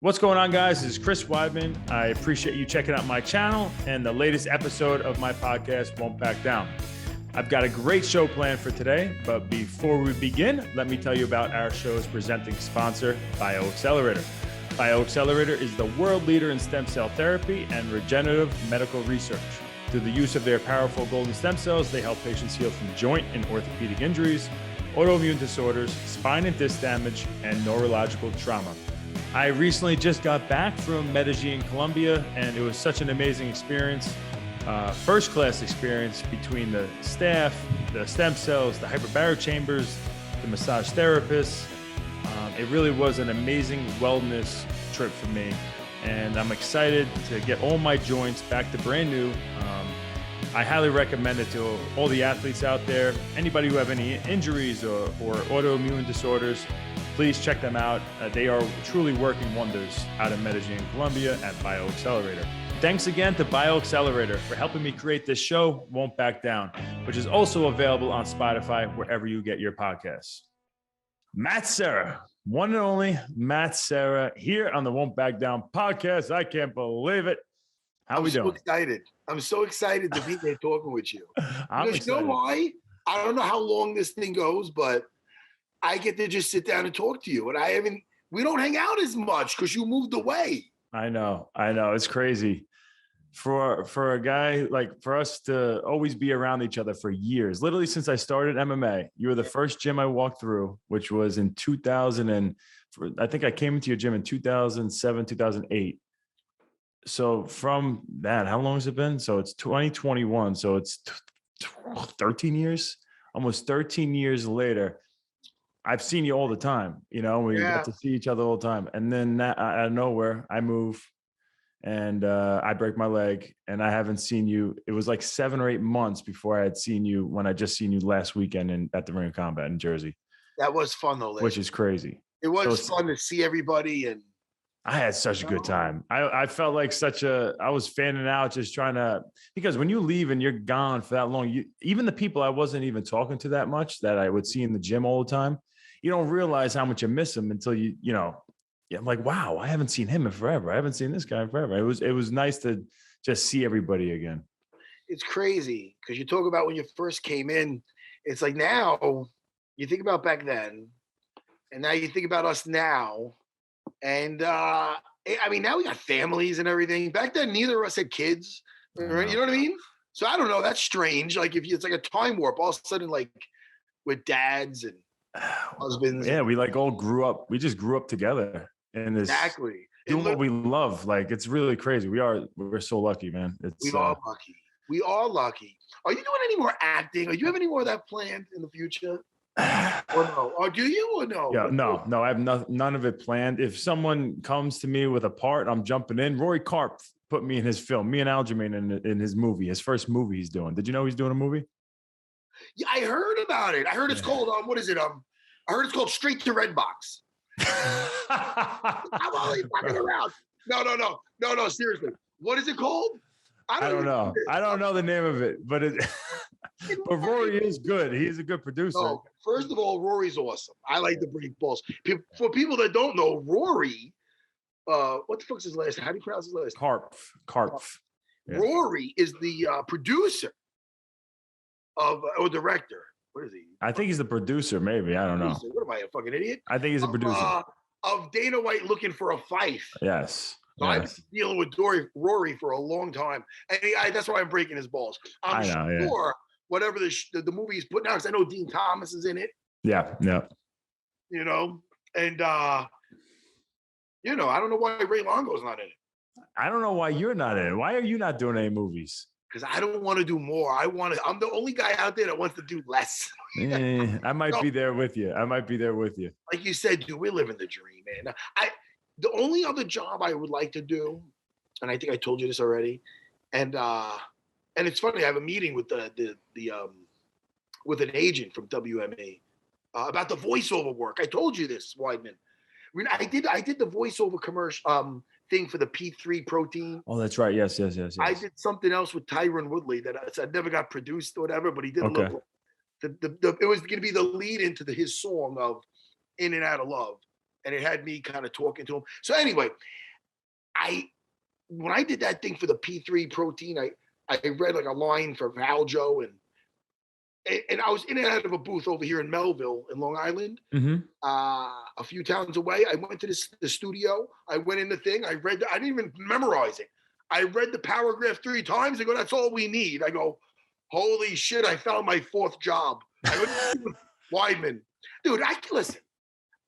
What's going on, guys? This is Chris Weidman. I appreciate you checking out my channel and the latest episode of my podcast, Won't Back Down. I've got a great show planned for today, but before we begin, let me tell you about our show's presenting sponsor, BioXcellerator. BioXcellerator is the world leader in stem cell therapy and regenerative medical research. Through the use of their powerful golden stem cells, they help patients heal from joint and orthopedic injuries, autoimmune disorders, spine and disc damage, and neurological trauma. I recently just got back from Medellin, Colombia, and it was such an amazing experience. First-class experience between the staff, the stem cells, the hyperbaric chambers, the massage therapists. It really was an amazing wellness trip for me, and I'm excited to get all my joints back to brand new. I highly recommend it to all the athletes out there. Anybody who have any injuries or autoimmune disorders, please check them out. They are truly working wonders out of Medellin, Colombia at BioXcellerator. Thanks again to BioXcellerator for helping me create this show, Won't Back Down, which is also available on Spotify, wherever you get your podcasts. Matt Serra, one and only Matt Serra, here on the Won't Back Down podcast. I can't believe it. How we doing? I'm so excited to be there talking with you. Because you know why? I don't know how long this thing goes, but I get to just sit down and talk to you. And we don't hang out as much because you moved away. I know. It's crazy. For a guy like for us to always be around each other for years, literally since I started MMA, you were the first gym I walked through, which was in 2000. I think I came into your gym in 2007, 2008. So from that, how long has it been? So it's 2021. So it's 13 years, almost 13 years later. I've seen you all the time, we get to see each other all the time. And then out of nowhere, I move and I break my leg and I haven't seen you. It was like 7 or 8 months before I had seen you when I just seen you last weekend at the Ring of Combat in Jersey. That was fun though. Which is crazy. It was fun to see everybody. And I had such a good time. I felt like I was fanning out, just trying to, because when you leave and you're gone for that long, even the people I wasn't even talking to that much that I would see in the gym all the time, you don't realize how much you miss them until I'm like, wow, I haven't seen him in forever. I haven't seen this guy in forever. It was nice to just see everybody again. It's crazy because you talk about when you first came in, it's like now you think about back then and now you think about us now. And now we got families and everything. Back then, neither of us had kids. Right? You know what I mean? So I don't know. That's strange. Like it's like a time warp. All of a sudden, like with dads and husbands. Yeah, we like all grew up. We just grew up together. And exactly doing what we love. Like it's really crazy. We're so lucky, man. We are lucky. We are lucky. Are you doing any more acting? Or do you have any more of that planned in the future? Or no? Or do you or no? Yeah, no. I have none of it planned. If someone comes to me with a part, I'm jumping in. Rory Karp put me in his film. Me and Aljamain in his movie, his first movie he's doing. Did you know he's doing a movie? Yeah, I heard about it. I heard it's called what is it? I heard it's called Straight to Redbox. I'm only fucking around. No, seriously. What is it called? I don't know. I don't know the name of it, but but Rory is good. He's a good producer. No, first of all, Rory's awesome. I like to break balls. For people that don't know, Rory, what the fuck's his last name? How do you pronounce his last name? Karp. Yeah. Rory is the producer or director. What is he? I think he's the producer, maybe. I don't know. What am I, a fucking idiot? I think he's a producer. Of Dana White looking for a fight. Yes. So I've been dealing with Rory for a long time. And that's why I'm breaking his balls. I'm sure whatever the movie he's putting out, because I know Dean Thomas is in it. Yeah. And, I don't know why Ray Longo's not in it. I don't know why you're not in it. Why are you not doing any movies? Because I don't want to do more. I'm the only guy out there that wants to do less. I might be there with you. Like you said, dude, we're living the dream, man. The only other job I would like to do, and I think I told you this already, and it's funny, I have a meeting with with an agent from WME about the voiceover work. I told you this, Weidman. I did the voiceover commercial thing for the P3 protein. Oh, that's right. Yes. I did something else with Tyron Woodley that I never got produced or whatever, but he did look. It was going to be the lead into his song of In and Out of Love. and it had me kind of talking to him. So anyway, when I did that thing for the P3 protein, I read like a line for Valjo, and I was in and out of a booth over here in Melville in Long Island, a few towns away. I went to the studio. I went in the thing. I didn't even memorize it. I read the paragraph 3 times. I go, that's all we need. I go, holy shit, I found my 4th job. I went to Weidman. Dude, listen,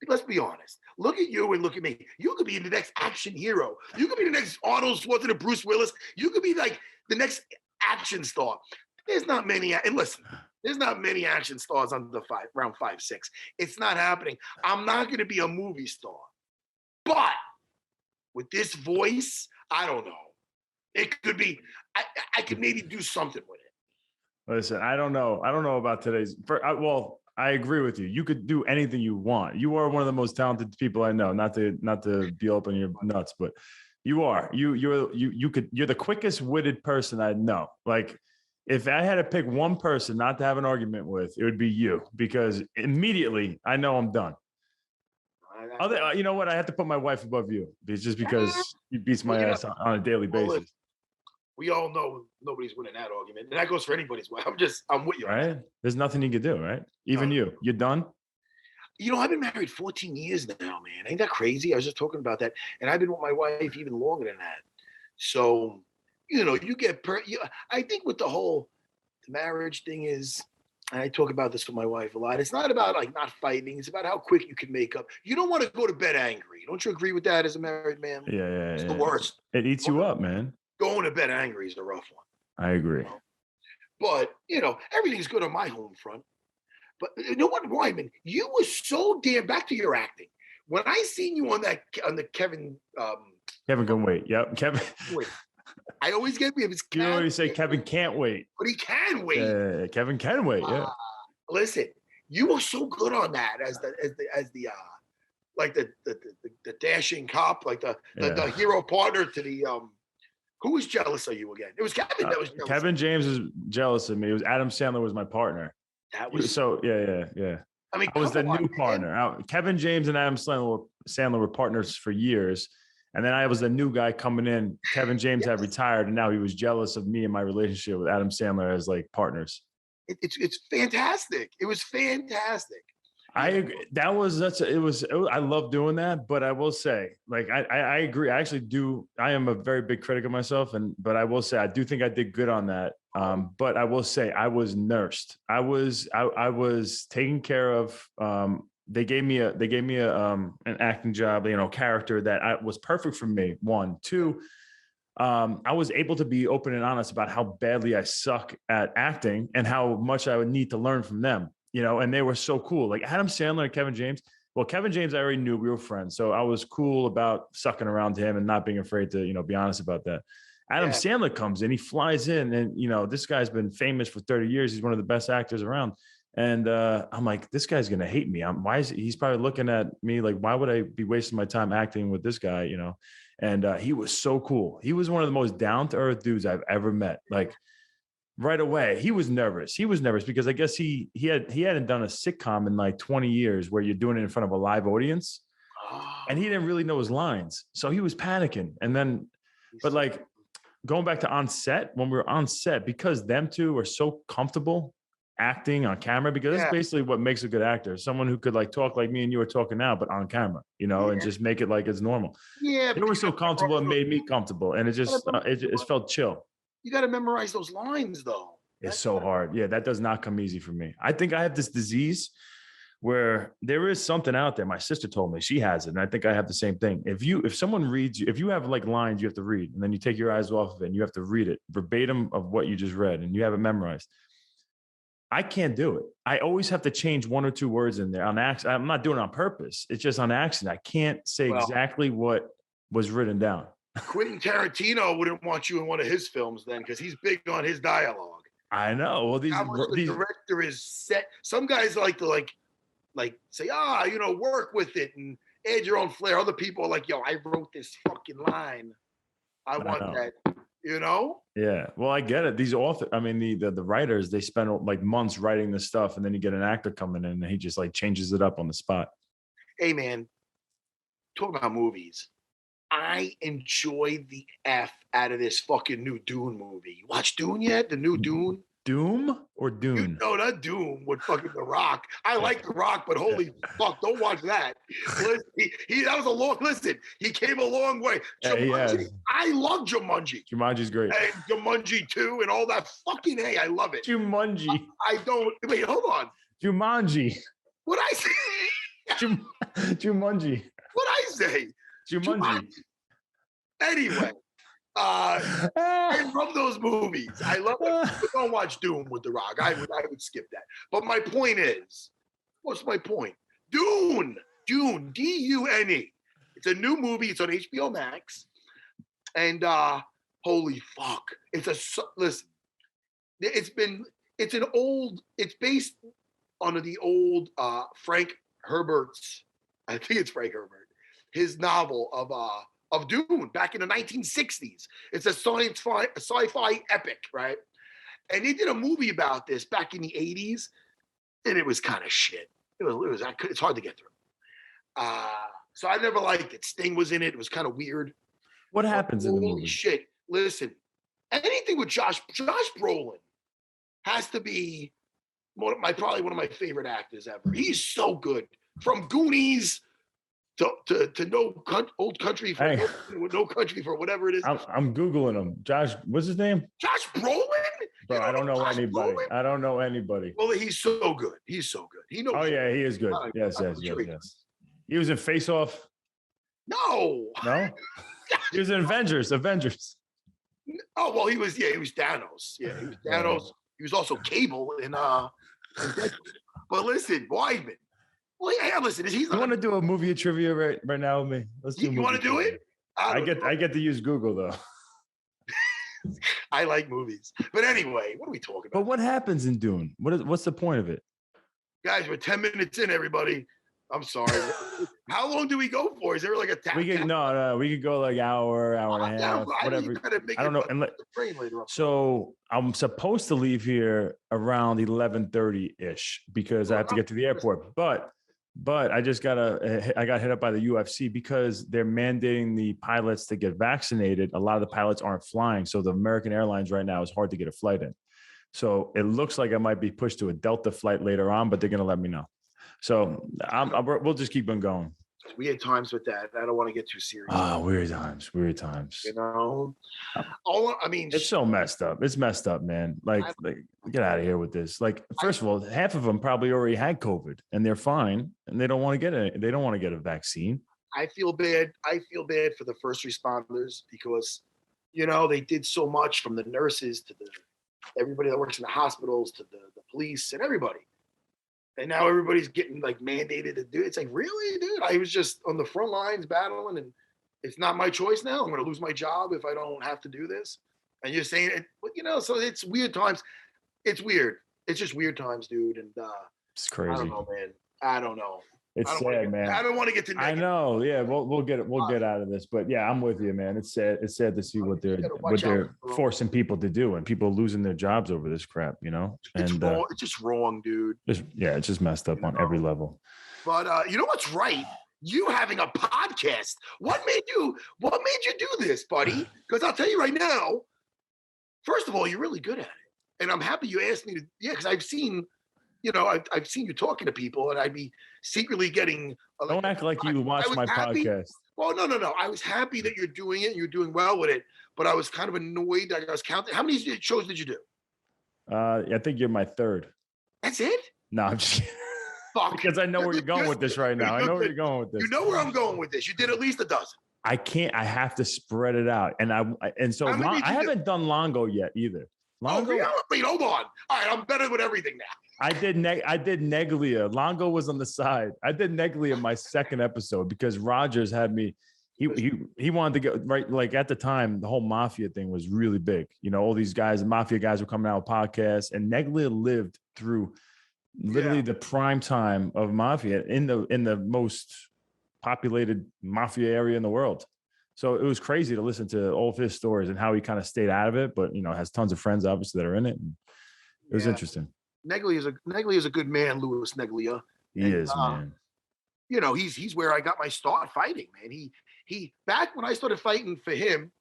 let's be honest. Look at you and look at me. You could be the next action hero. You could be the next Arnold Schwarzenegger, Bruce Willis. You could be like the next action star. There's not many, and listen, there's not many action stars under round 5, 6. It's not happening. I'm not going to be a movie star. But with this voice, I don't know. It could be, I could maybe do something with it. Listen, I don't know. I don't know about today's. Well, I agree with you. You could do anything you want. You are one of the most talented people I know. Not to be up in your nuts, but you are. You're the quickest witted person I know. Like, if I had to pick one person not to have an argument with, it would be you, because immediately I know I'm done. You know what? I have to put my wife above you. It's just because she beats my ass on a daily basis. We all know nobody's winning that argument. And that goes for anybody's way. I'm with you. Right? There's nothing you can do, right? Even you're done. You know, I've been married 14 years now, man. Ain't that crazy? I was just talking about that. And I've been with my wife even longer than that. So, you know, you get, I think with the marriage thing is, and I talk about this with my wife a lot, it's not about like not fighting. It's about how quick you can make up. You don't want to go to bed angry. Don't you agree with that as a married man? Yeah. It's the worst. It eats you up, man. Going to bed angry is a rough one. I agree. You know? But, you know, everything's good on my home front. But you know what, Weidman? You were so damn, back to your acting. When I seen you on the Kevin can wait. Yep. Kevin. Wait. I always get me if it's you always say Kevin can't wait. But he can wait. Kevin can wait. Yeah. Listen, you were so good on that as the like the dashing cop, like the hero partner to the who was jealous of you again? It was Kevin that was jealous. Kevin James was jealous of me. It was Adam Sandler was my partner. That was so yeah. I mean, I was the new partner. Kevin James and Adam Sandler were partners for years. And then I was the new guy coming in. Kevin James had retired, and now he was jealous of me and my relationship with Adam Sandler as like partners. It's fantastic. It was fantastic. I agree. I love doing that, but I will say, like, I agree. I actually do. I am a very big critic of myself, but I will say I do think I did good on that. But I will say I was nursed. I was taken care of. They gave me an acting job, you know, character that was perfect for me. 1, 2. I was able to be open and honest about how badly I suck at acting and how much I would need to learn from them. You know, and they were so cool. Like Adam Sandler and Kevin James. Well, Kevin James, I already knew, we were friends. So I was cool about sucking around him and not being afraid to, you know, be honest about that. Adam Sandler comes in, he flies in, and, you know, this guy's been famous for 30 years. He's one of the best actors around. And I'm like, this guy's going to hate me. He's probably looking at me like, why would I be wasting my time acting with this guy, you know? And he was so cool. He was one of the most down-to-earth dudes I've ever met. Like, right away, he was nervous. He was nervous because I guess he hadn't done a sitcom in like 20 years where you're doing it in front of a live audience. And he didn't really know his lines. So he was panicking. And then, but like going back to on set, when we were on set, because them two are so comfortable acting on camera, because that's basically what makes a good actor. Someone who could like talk like me and you are talking now, but on camera, you know, and just make it like it's normal. Yeah. They were so comfortable, it made me comfortable. And it just, it felt chill. You got to memorize those lines, though. It's so hard. Yeah, that does not come easy for me. I think I have this disease where there is something out there. My sister told me she has it, and I think I have the same thing. If someone reads you, if you have like lines you have to read, and then you take your eyes off of it, and you have to read it verbatim of what you just read, and you have it memorized. I can't do it. I always have to change 1 or 2 words in there on accident. I'm not doing it on purpose. It's just on accident. I can't say exactly what was written down. Quentin Tarantino wouldn't want you in one of his films then, because he's big on his dialogue. I know. Well, the director is set. Some guys like to say, you know, work with it and add your own flair. Other people are like, yo, I wrote this fucking line. I want that. You know? Yeah. Well, I get it. These authors, I mean, the writers, they spend like months writing this stuff, and then you get an actor coming in and he just like changes it up on the spot. Hey, man. talk about movies. I enjoy the F out of this fucking new Dune movie. You watch Dune yet? The new Dune? Doom or Dune? You know, not Doom with fucking The Rock. I like The Rock, but holy fuck, don't watch that. Listen, that was a long, listen, he came a long way. Jumanji, I love Jumanji. Jumanji's great. And Jumanji 2 and all that fucking A, I love it. Jumanji. I don't, wait, hold on. Jumanji. What'd I say? Jumanji. What'd I say? Jumanji. Anyway. I love those movies. I love it. But don't watch Doom with The Rock. I would skip that. But my point is, what's my point? Dune, D-U-N-E. It's a new movie. It's on HBO Max. And holy fuck. Listen, it's based on the old Frank Herbert's, I think it's Frank Herbert, his novel of Dune back in the 1960s. It's a sci-fi epic, right? And they did a movie about this back in the 80s, and it was kind of shit. It's hard to get through. So I never liked it. Sting was in it. It was kind of weird. What happens in the movie? Holy shit. Listen, anything with Josh Brolin has to be probably one of my favorite actors ever. He's so good. From Goonies to Old Country for no Country for whatever it is. I'm Googling him. Josh, what's his name? Josh Brolin? Bro, I don't know anybody. Brolin? I don't know anybody. Well, he's so good. He's so good. He knows. Oh, yeah, he is good. Yes. He was in Face Off. No. He was in Avengers. Oh, well, he was Thanos. Yeah, he was Thanos. He was also Cable in but listen, Weidman. Well, yeah, listen, he's You want to do a movie of trivia right now with me? Let's do. You want to do it? I get to use Google though. I like movies, but anyway, what are we talking about? But what happens in Dune? What's the point of it? Guys, we're 10 minutes in. Everybody, I'm sorry. How long do we go for? Is there like a time? We could go like hour and a half, whatever. I don't know. So I'm supposed to leave here around 11:30 ish because I have to get to the airport. But I got hit up by the UFC because they're mandating the pilots to get vaccinated. A lot of the pilots aren't flying. So the American Airlines right now is hard to get a flight in. So it looks like I might be pushed to a Delta flight later on, but they're going to let me know. So we'll just keep on going. Weird times with that. I don't want to get too serious. Weird times. You know, it's so messed up. It's messed up, man. Like get out of here with this. Like, first of all, half of them probably already had COVID and they're fine and they don't want to get it. They don't want to get a vaccine. I feel bad for the first responders because, they did so much, from the nurses to everybody that works in the hospitals to the police and everybody. And now everybody's getting like mandated to do it. It's like, really, dude? I was just on the front lines battling, and it's not my choice now. I'm going to lose my job if I don't have to do this. And you're saying it, so it's weird times. It's weird. It's just weird times, dude. And it's crazy. I don't know, man. I don't know. It's sad, man. I don't want to get to negative. I know. Yeah, we'll get out of this. But yeah, I'm with you, man. It's sad. It's sad to see what they're forcing people to do, and people losing their jobs over this crap. It's wrong. It's just wrong, dude. It's just messed up on every level. But you know what's right? You having a podcast. What made you do this, buddy? Because I'll tell you right now. First of all, you're really good at it, and I'm happy you asked me to. Yeah, because I've seen. I've seen you talking to people, and I'd be secretly getting. Don't act like you watch my podcast. Well, no. I was happy that you're doing it. You're doing well with it, but I was kind of annoyed that I was counting. How many shows did you do? I think you're my third. That's it? No, I'm just kidding. Fuck. Because I know where you're going with this right now. I know where you're going with this. You know where I'm going with this. You did at least a dozen. I can't. I have to spread it out, and I haven't done Longo yet either. Longo? Oh, really? Wait, hold on. All right, I'm better with everything now. I did Neglia. Longo was on the side. I did Neglia my second episode because Rogers had me. He wanted to get right. Like at the time, the whole mafia thing was really big. All these guys, mafia guys were coming out with podcasts, and Neglia lived through literally the prime time of mafia in the most populated mafia area in the world. So it was crazy to listen to all of his stories and how he kind of stayed out of it, but has tons of friends obviously that are in it. And it was interesting. Neglia is a good man, Louis Neglia. He is, man. you know, he's where I got my start fighting, man. He back when I started fighting for him,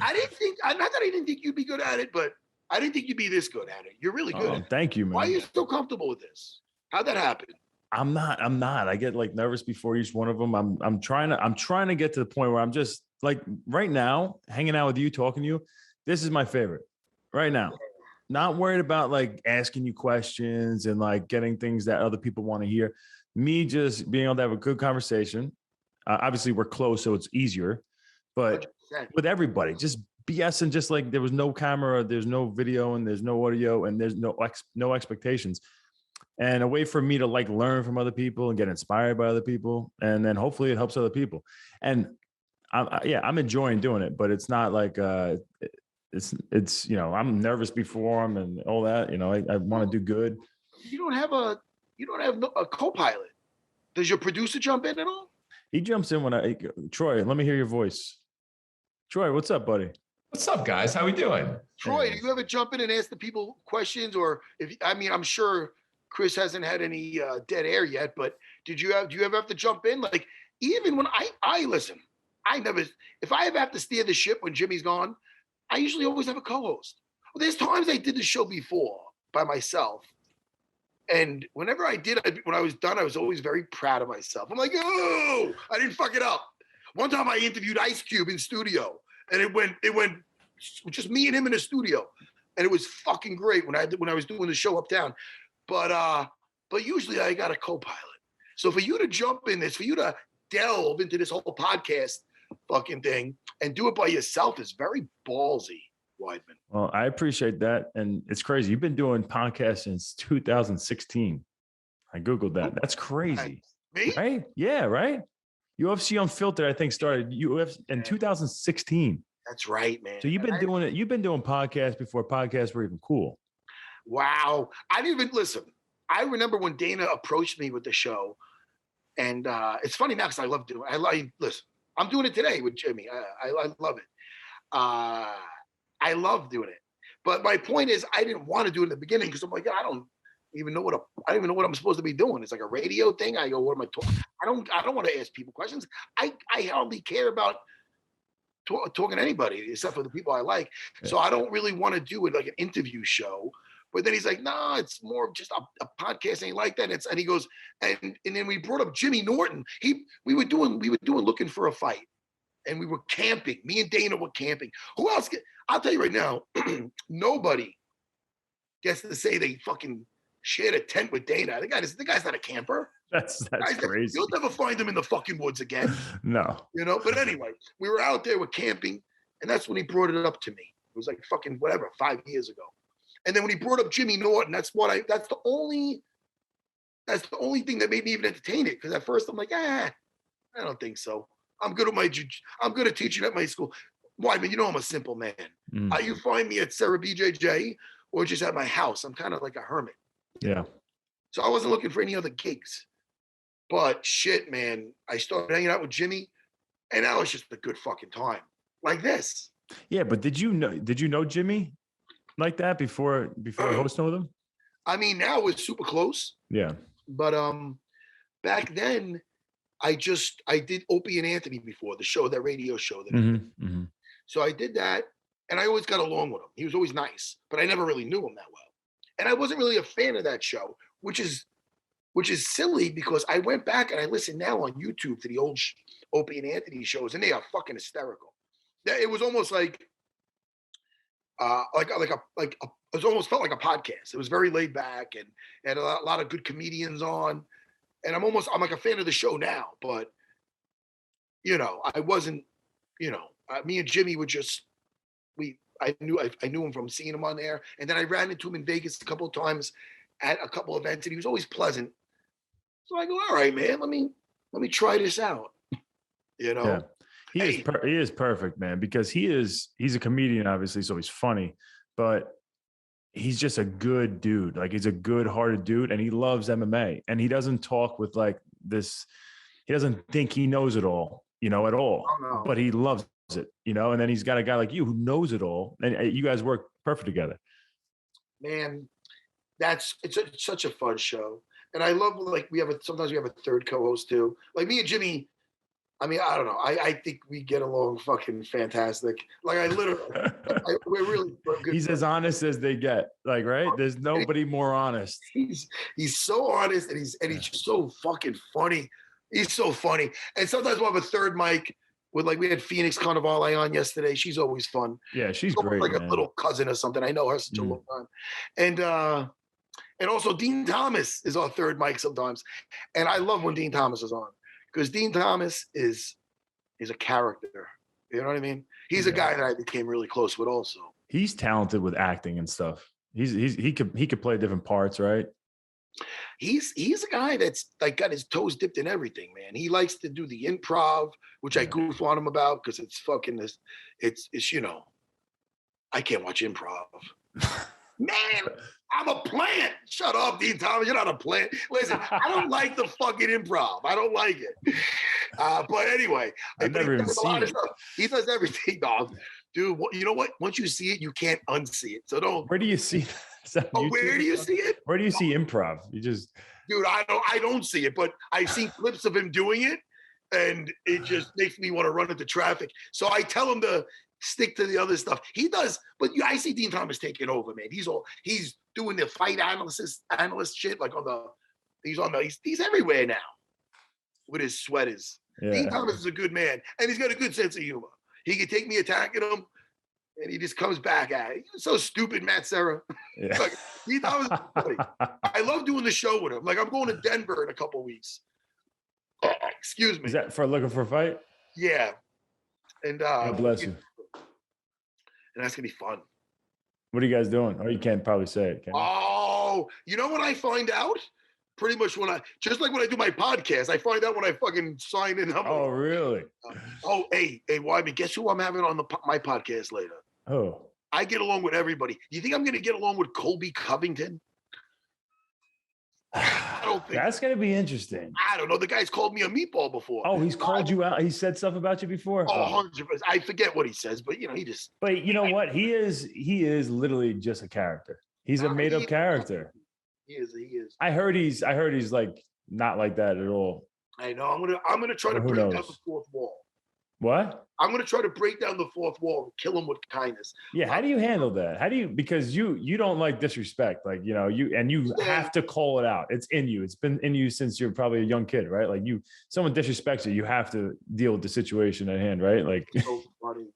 I didn't think, not that I didn't think you'd be good at it, but I didn't think you'd be this good at it. You're really good at it. Thank you, man. Why are you so comfortable with this? How'd that happen? I'm not. I get like nervous before each one of them. I'm trying to get to the point where I'm just like right now, hanging out with you, talking to you. This is my favorite right now. Not worried about like asking you questions and like getting things that other people want to hear. Me just being able to have a good conversation. Obviously, we're close, so it's easier. But 100%. with everybody, just BS and just like there was no camera, there's no video, and there's no audio, and there's no expectations. And a way for me to like learn from other people and get inspired by other people. And then hopefully it helps other people. And I'm enjoying doing it, but it's not like, it's, you know, I'm nervous before them and all that, you know, I want to do good. You don't have a co-pilot. Does your producer jump in at all? He jumps in when Troy, let me hear your voice. Troy, what's up, buddy? What's up, guys? How we doing? Troy, do you ever jump in and ask the people questions, or I'm sure Chris hasn't had any dead air yet, but do you ever have to jump in? Like, even when I listen, if I ever have to steer the ship when Jimmy's gone, I usually always have a co-host. Well, there's times I did the show before by myself. And whenever I did, when I was done, I was always very proud of myself. I'm like, oh, I didn't fuck it up. One time I interviewed Ice Cube in studio, and it went just me and him in the studio. And it was fucking great when I was doing the show uptown. But usually I got a co-pilot. So for you to jump in this, for you to delve into this whole podcast fucking thing and do it by yourself is very ballsy, Weidman. Well, I appreciate that. And it's crazy. You've been doing podcasts since 2016. I Googled that. That's crazy. Me? Right? Yeah, right? UFC Unfiltered, I think, started UFC in 2016. That's right, man. So you've been doing it. You've been doing podcasts before podcasts were even cool. Wow. I didn't even listen. I remember when Dana approached me with the show, and it's funny now because I love doing it. Listen, I'm doing it today with Jimmy. I love it. I love doing it. But my point is, I didn't want to do it in the beginning because I'm like, I don't even know what I'm supposed to be doing. It's like a radio thing. I go, what am I talking? I don't want to ask people questions. I hardly care about talking to anybody except for the people I like. Yeah. So I don't really want to do it like an interview show. But then he's like, no, it's more of just a podcast ain't like that. And he goes, and then we brought up Jimmy Norton. We were doing Looking for a Fight. And we were camping. Me and Dana were camping. Who else? I'll tell you right now, nobody gets to say they fucking shared a tent with Dana. The guy's not a camper. That's crazy. You'll never find him in the fucking woods again. No. You know, but anyway, we were out there, we're camping, and that's when he brought it up to me. It was like fucking 5 years ago. And then when he brought up Jimmy Norton, that's the only thing that made me even entertain it. Because at first I'm like, I don't think so. I'm good at teaching at my school. Why? I mean, you know I'm a simple man. You find me at Sarah BJJ or just at my house. I'm kind of like a hermit. Yeah. So I wasn't looking for any other gigs. But shit, man, I started hanging out with Jimmy, and that was just a good fucking time. Like this. Yeah, but did you know Jimmy like that before hosting with him? I mean, now we're super close. Yeah. But back then, I did Opie and Anthony before, the show, that radio show. So I did that, and I always got along with him. He was always nice, but I never really knew him that well. And I wasn't really a fan of that show, which is silly because I went back and I listen now on YouTube to the old Opie and Anthony shows, and they are fucking hysterical. It was almost like it almost felt like a podcast. It was very laid back and had a lot of good comedians on. And I'm like a fan of the show now, but you know, I wasn't, you know, me and Jimmy were just, I knew him from seeing him on there. And then I ran into him in Vegas a couple of times at a couple of events, and he was always pleasant. So I go, all right, man, let me try this out. You know? Yeah. He is perfect, man, because he's a comedian, obviously, so he's funny, but he's just a good dude. Like, he's a good-hearted dude, and he loves MMA, and he doesn't talk with like this. He doesn't think he knows it all, you know, at all. Oh, no. But he loves it, you know. And then he's got a guy like you who knows it all, and you guys work perfect together. Man, it's such a fun show. And I love, like, sometimes we have a third co-host too. Like me and Jimmy, I mean, I don't know. I think we get along fucking fantastic. Like we're really good. He's as honest as they get. Like, right? There's nobody more honest. He's so honest, and he's just so fucking funny. He's so funny. And sometimes we'll have a third mic with, like, we had Phoenix Carnivale on yesterday. She's always fun. Yeah, she's great. Like man. a little cousin or something. I know her such a long time. And also Dean Thomas is our third mic sometimes. And I love when Dean Thomas is on, because Dean Thomas is a character. You know what I mean? He's a guy that I became really close with also. He's talented with acting and stuff. He could play different parts, right? He's a guy that's, like, got his toes dipped in everything, man. He likes to do the improv, which I goof on him about, because it's fucking this. It's I can't watch improv. Man, I'm a plant. Shut up, Dean Thomas. You're not a plant. Listen, I don't like the fucking improv. I don't like it. But anyway, I've never even seen it. He does everything, dog. Dude, you know what? Once you see it, you can't unsee it. So don't. Where do you see that? Where do you see it? Where do you see improv? You just. Dude, I don't see it, but I've seen clips of him doing it, and it just makes me want to run into traffic. So I tell him to stick to the other stuff. He does, but I see Dean Thomas taking over, man. He's doing the fight analyst shit, like he's everywhere now with his sweaters. Yeah. Dean Thomas is a good man, and he's got a good sense of humor. He can take me attacking him, and he just comes back at it. He's so stupid, Matt Serra. Yeah. Like, Dean Thomas is funny. I love doing the show with him. Like, I'm going to Denver in a couple of weeks. Excuse me. Is that for looking for a fight? Yeah. And God bless you. And that's gonna be fun. What are you guys doing? Oh, you can't probably say it. Oh, you know what I find out? Pretty much just like when I do my podcast, I find out when I fucking sign in. Oh, really? Hey, Weidman, guess who I'm having on my podcast later? Oh. I get along with everybody. You think I'm gonna get along with Colby Covington? I don't think that's going to be interesting. I don't know. The guy's called me a meatball before. Oh, he's called you out. He said stuff about you before. Oh, 100%. I forget what he says, but he just. But you know what? He is literally just a character. He's a made up character. He is. I heard he's like not like that at all. I know. I'm gonna try to break down the fourth wall. What? I'm going to try to break down the fourth wall and kill him with kindness. Yeah. How do you handle that? Because you don't like disrespect, like, you have to call it out. It's in you. It's been in you since you're probably a young kid, right? Like someone disrespects you have to deal with the situation at hand, right? Like, so funny,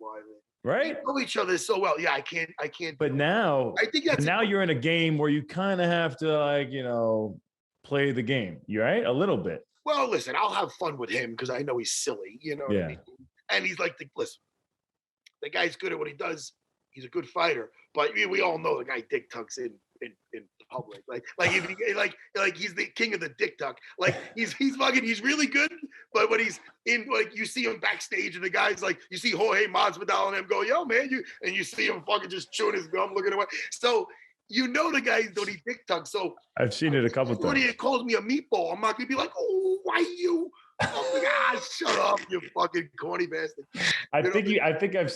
right? We know each other so well. Yeah, I can't. But now, I think now you're in a game where you kind of have to, play the game, right? A little bit. Well, listen, I'll have fun with him because I know he's silly, what I mean? And he's like, listen, the guy's good at what he does. He's a good fighter, but we all know the guy dick tucks in public. Like he's the king of the dick tuck. Like he's really good, but when he's in, like, you see him backstage and the guy's like, you see Jorge Masvidal and him go, yo man, you see him fucking just chewing his gum, looking away. So the guys don't eat dick tuck. So I've seen it a couple times. When he calls me a meatball, I'm not gonna be like, oh, why you? Oh my God! Shut up, you fucking corny bastard. I think I've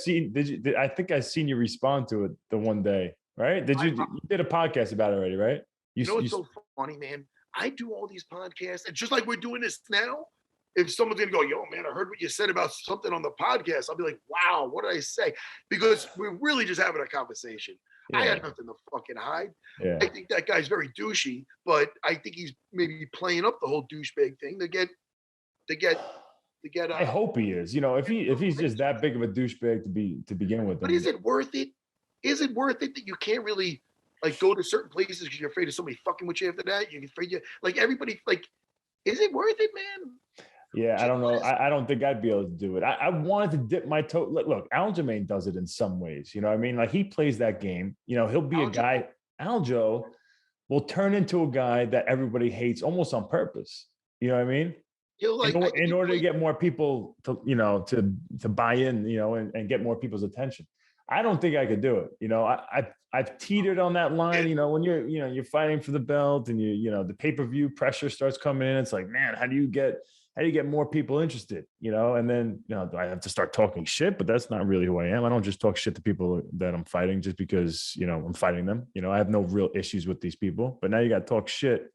seen you respond to it the one day, right? You did a podcast about it already, right? What's so funny, man? I do all these podcasts, and just like we're doing this now, if someone's gonna go, yo, man, I heard what you said about something on the podcast, I'll be like, wow, what did I say? Because we're really just having a conversation. Yeah. I had nothing to fucking hide. Yeah. I think that guy's very douchey, but I think he's maybe playing up the whole douchebag thing to get. I hope he is. If he's just that big of a douchebag to begin with. But is it worth it? Is it worth it that you can't really go to certain places because you're afraid of somebody fucking with you after that? You're afraid everybody is it worth it, man? Yeah, I don't know. I don't think I'd be able to do it. I wanted to dip my toe. Look, Aljamain does it in some ways. You know what I mean? Like he plays that game. He'll be a guy. Aljo will turn into a guy that everybody hates almost on purpose. You know what I mean? In order to get more people to buy in, and get more people's attention. I don't think I could do it. I've teetered on that line, when you're fighting for the belt and the pay-per-view pressure starts coming in. It's like, man, how do you get more people interested? And then, I have to start talking shit, but that's not really who I am. I don't just talk shit to people that I'm fighting just because, I'm fighting them. I have no real issues with these people, but now you got to talk shit.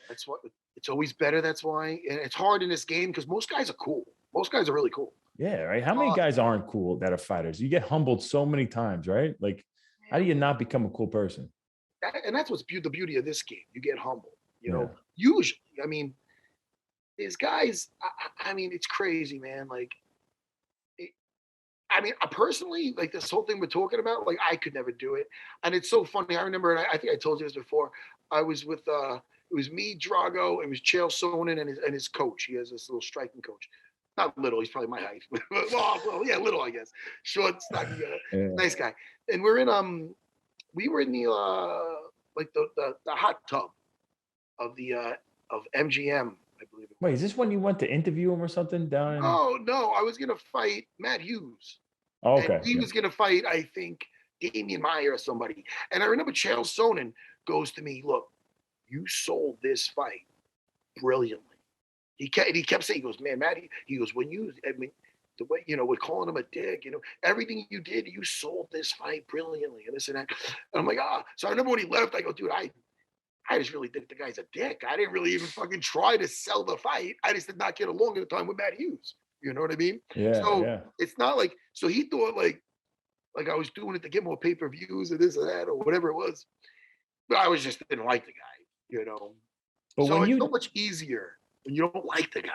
That's what it's always better. That's why, and it's hard in this game because most guys are cool. Most guys are really cool. Yeah, right. How many guys aren't cool that are fighters? You get humbled so many times, right? Like, how do you not become a cool person? And that's what's the beauty of this game. You get humbled. You know, usually. I mean, these guys. I mean, it's crazy, man. Like, personally, like this whole thing we're talking about, like I could never do it. And it's so funny. I remember, and I think I told you this before. I was with it was me, Drago, it was Chael Sonnen and his coach. He has this little striking coach. Not little, he's probably my height. well, yeah, little, I guess. Short, stocky, nice guy. And we were in the like the hot tub of the of MGM, I believe. Wait, is this when you went to interview him or something down? No, I was gonna fight Matt Hughes. Oh, okay. And he was gonna fight, I think, Damian Maia or somebody. And I remember Chael Sonnen goes to me, look, you sold this fight brilliantly. He kept saying, he goes, man, Matt, he goes, the way, we're calling him a dick, everything you did, you sold this fight brilliantly and this and that. And I'm like, so I remember when he left, I go, dude, I just really think the guy's a dick. I didn't really even fucking try to sell the fight. I just did not get along at the time with Matt Hughes. You know what I mean? Yeah. So it's not like, so he thought like I was doing it to get more pay-per-views or this or that or whatever it was. But I didn't like the guy, But so it's so much easier when you don't like the guy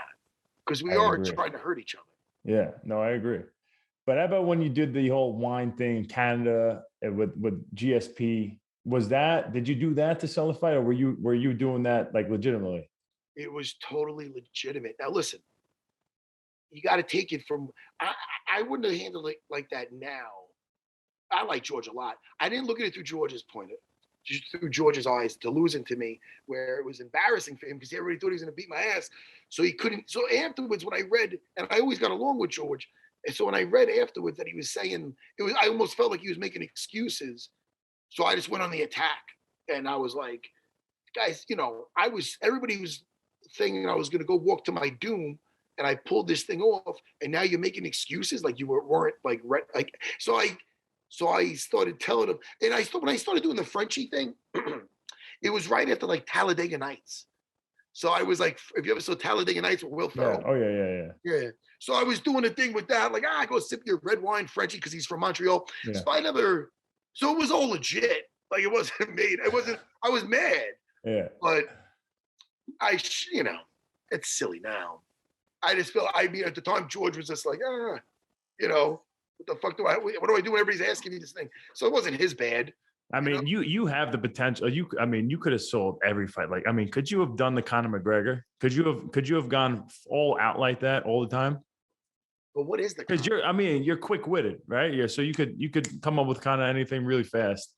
because we are trying to hurt each other. Yeah, no, I agree. But how about when you did the whole wine thing in Canada with GSP? Did you do that to sell a fight, or were you doing that like legitimately? It was totally legitimate. Now listen, you got to take it from. I wouldn't have handled it like that now. I like George a lot. I didn't look at it through George's just through George's eyes, to losing to me, where it was embarrassing for him because everybody thought he was going to beat my ass. So he couldn't. So afterwards, when I read, and I always got along with George, and so when I read afterwards that he was saying, I almost felt like he was making excuses. So I just went on the attack, and I was like, guys, everybody was thinking I was going to go walk to my doom, and I pulled this thing off, and now you're making excuses like you weren't like So I started telling him, and when I started doing the Frenchie thing, it was right after like Talladega Nights. So I was like, if you ever saw Talladega Nights with Will Ferrell. Oh, yeah. Yeah. So I was doing a thing with that, like, go sip your red wine, Frenchie, because he's from Montreal. Yeah. So it was all legit. Like it wasn't made. I was mad. Yeah. But it's silly now. I just feel, at the time, George was just like, what the fuck what do I do when everybody's asking me this thing? So it wasn't his bad. I mean, you have the potential. You could have sold every fight. Like, I mean, could you have done the Conor McGregor? Could you have gone all out like that all the time? But what is the? Because you're quick-witted, right? Yeah, so you could come up with kind of anything really fast.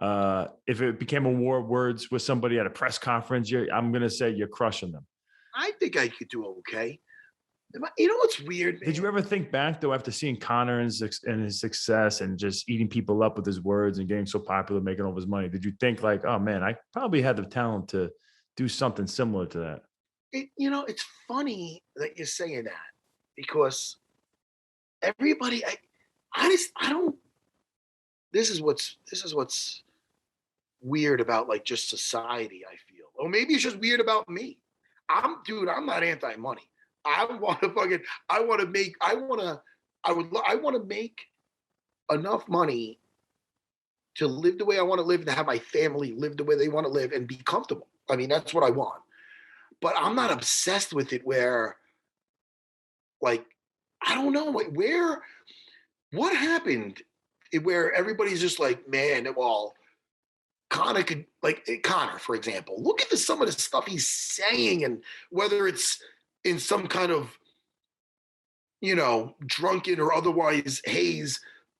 If it became a war of words with somebody at a press conference, I'm gonna say you're crushing them. I think I could do okay. You know what's weird, man? Did you ever think back though, after seeing Conor and his success and just eating people up with his words and getting so popular, making all his money? Did you think like, oh man, I probably had the talent to do something similar to that? It's funny that you're saying that because everybody, I don't. This is what's weird about like just society. I feel, or maybe it's just weird about me. I'm not anti-money. I want to make enough money to live the way I want to live, to have my family live the way they want to live and be comfortable. I mean, that's what I want. But I'm not obsessed with it where, like, I don't know, like, what happened where everybody's just like, man, well, Conor could, like, Conor, for example, look at some of the stuff he's saying, and whether it's in some kind of, drunken or otherwise haze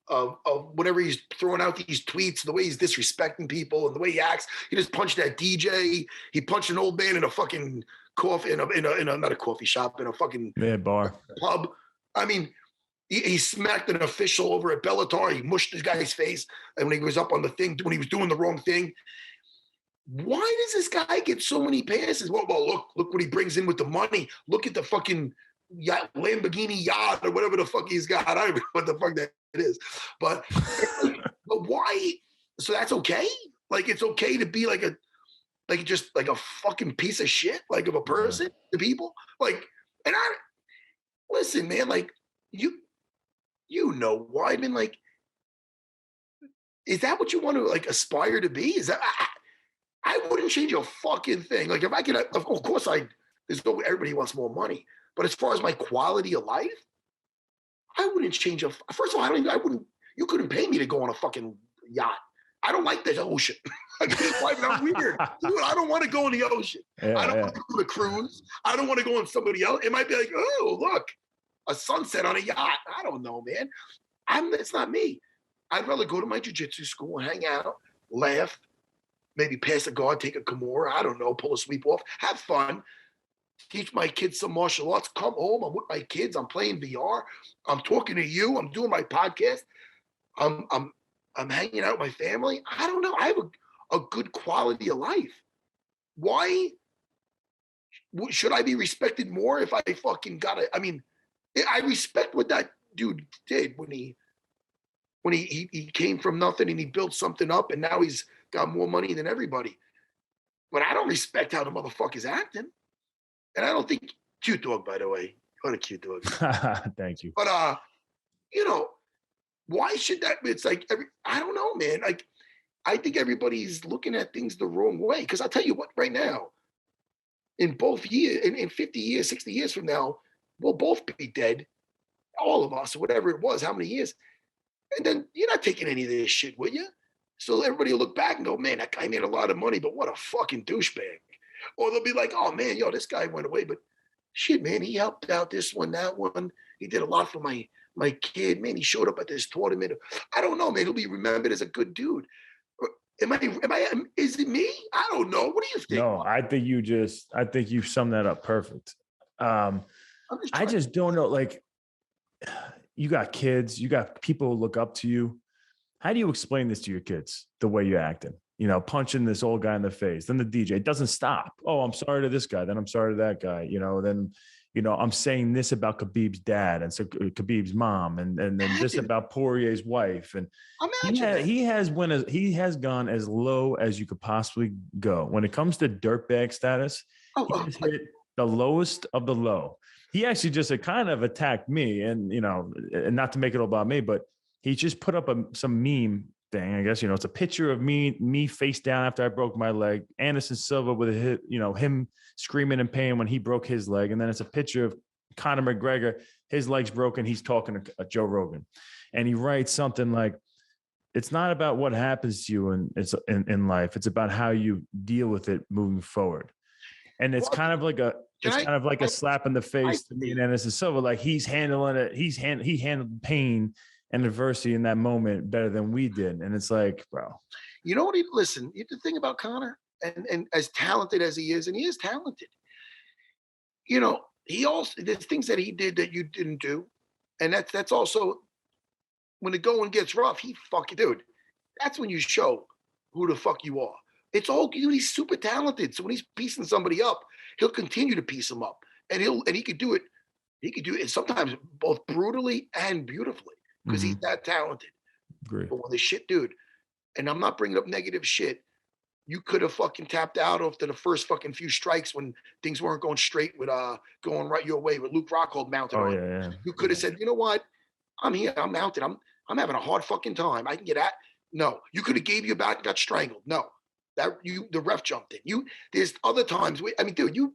of whatever he's throwing out these tweets, the way he's disrespecting people and the way he acts. He just punched that DJ. He punched an old man in a fucking coffee, in a not a coffee shop, in a fucking bar pub. I mean, he smacked an official over at Bellator. He mushed this guy's face, and when he was up on the thing, when he was doing the wrong thing. Why does this guy get so many passes? Well, look what he brings in with the money. Look at the fucking Lamborghini yacht or whatever the fuck he's got. I don't even know what the fuck that is. But why? So that's okay? Like, it's okay to be like like just like a fucking piece of shit, like of a person to people. Like, and listen, man, like Weidman, like, is that what you want to like aspire to be? Is that I wouldn't change a fucking thing. Like if I could, of course there's no, everybody wants more money, but as far as my quality of life, I wouldn't change first of all, you couldn't pay me to go on a fucking yacht. I don't like the ocean. I'm weird. Dude, I don't want to go in the ocean. I don't want to go on a cruise. I don't want to go on somebody else. It might be like, oh, look, a sunset on a yacht. I don't know, man. It's not me. I'd rather go to my jiu-jitsu school and hang out, laugh, maybe pass a guard, take a Kimura, I don't know, pull a sweep off, have fun, teach my kids some martial arts, come home, I'm with my kids, I'm playing VR, I'm talking to you, I'm doing my podcast, I'm hanging out with my family. I don't know. I have a good quality of life. Why should I be respected more if I fucking got it? I mean, I respect what that dude did when he came from nothing and he built something up and now he's got more money than everybody. But I don't respect how the motherfucker's acting. And I don't think, cute dog, by the way. What a cute dog. Thank you. But, why should that? It's like, I don't know, man. Like, I think everybody's looking at things the wrong way. Because I'll tell you what, right now, in both years, in 50 years, 60 years from now, we'll both be dead. All of us, or whatever it was, how many years. And then you're not taking any of this shit, will you? So everybody will look back and go, man, that guy made a lot of money, but what a fucking douchebag. Or they'll be like, oh, man, this guy went away. But shit, man, he helped out this one, that one. He did a lot for my kid. Man, he showed up at this tournament. I don't know, man. He'll be remembered as a good dude. Is it me? I don't know. What do you think? No, I think you summed that up perfect. I just don't know. Like, you got kids, you got people who look up to you. How do you explain this to your kids? The way you're acting, punching this old guy in the face, then the DJ, it doesn't stop. Oh, I'm sorry to this guy. Then I'm sorry to that guy, then, I'm saying this about Khabib's dad and so Khabib's mom and then this about Poirier's wife. And he has gone as low as you could possibly go. When it comes to dirtbag status, he has hit the lowest of the low. He actually just kind of attacked me and, and not to make it all about me, but he just put up some meme thing. I guess, it's a picture of me face down after I broke my leg, Anderson Silva with him screaming in pain when he broke his leg. And then it's a picture of Conor McGregor, his leg's broken. He's talking to Joe Rogan and he writes something like, it's not about what happens to you in life. It's about how you deal with it moving forward. And it's kind of like a slap in the face to me and Anderson Silva. Like he's handling it. He handled pain and adversity in that moment better than we did. And it's like, bro. You know what? Listen, the thing about Conor, and as talented as he is, and he is talented, he also, there's things that he did that you didn't do. And that's also, when the going gets rough, dude, that's when you show who the fuck you are. It's all, he's super talented. So when he's piecing somebody up, he'll continue to piece them up. And he could do it. He could do it sometimes both brutally and beautifully because he's that talented. Great. But when the shit, dude, and I'm not bringing up negative shit, you could have fucking tapped out after the first fucking few strikes when things weren't going straight with going right your way with Luke Rockhold mounted on. Yeah. You could have said, you know what? I'm here. I'm mounted. I'm having a hard fucking time. I can get at. No. You could have gave your back and got strangled. No. The ref jumped in. There's other times. Dude,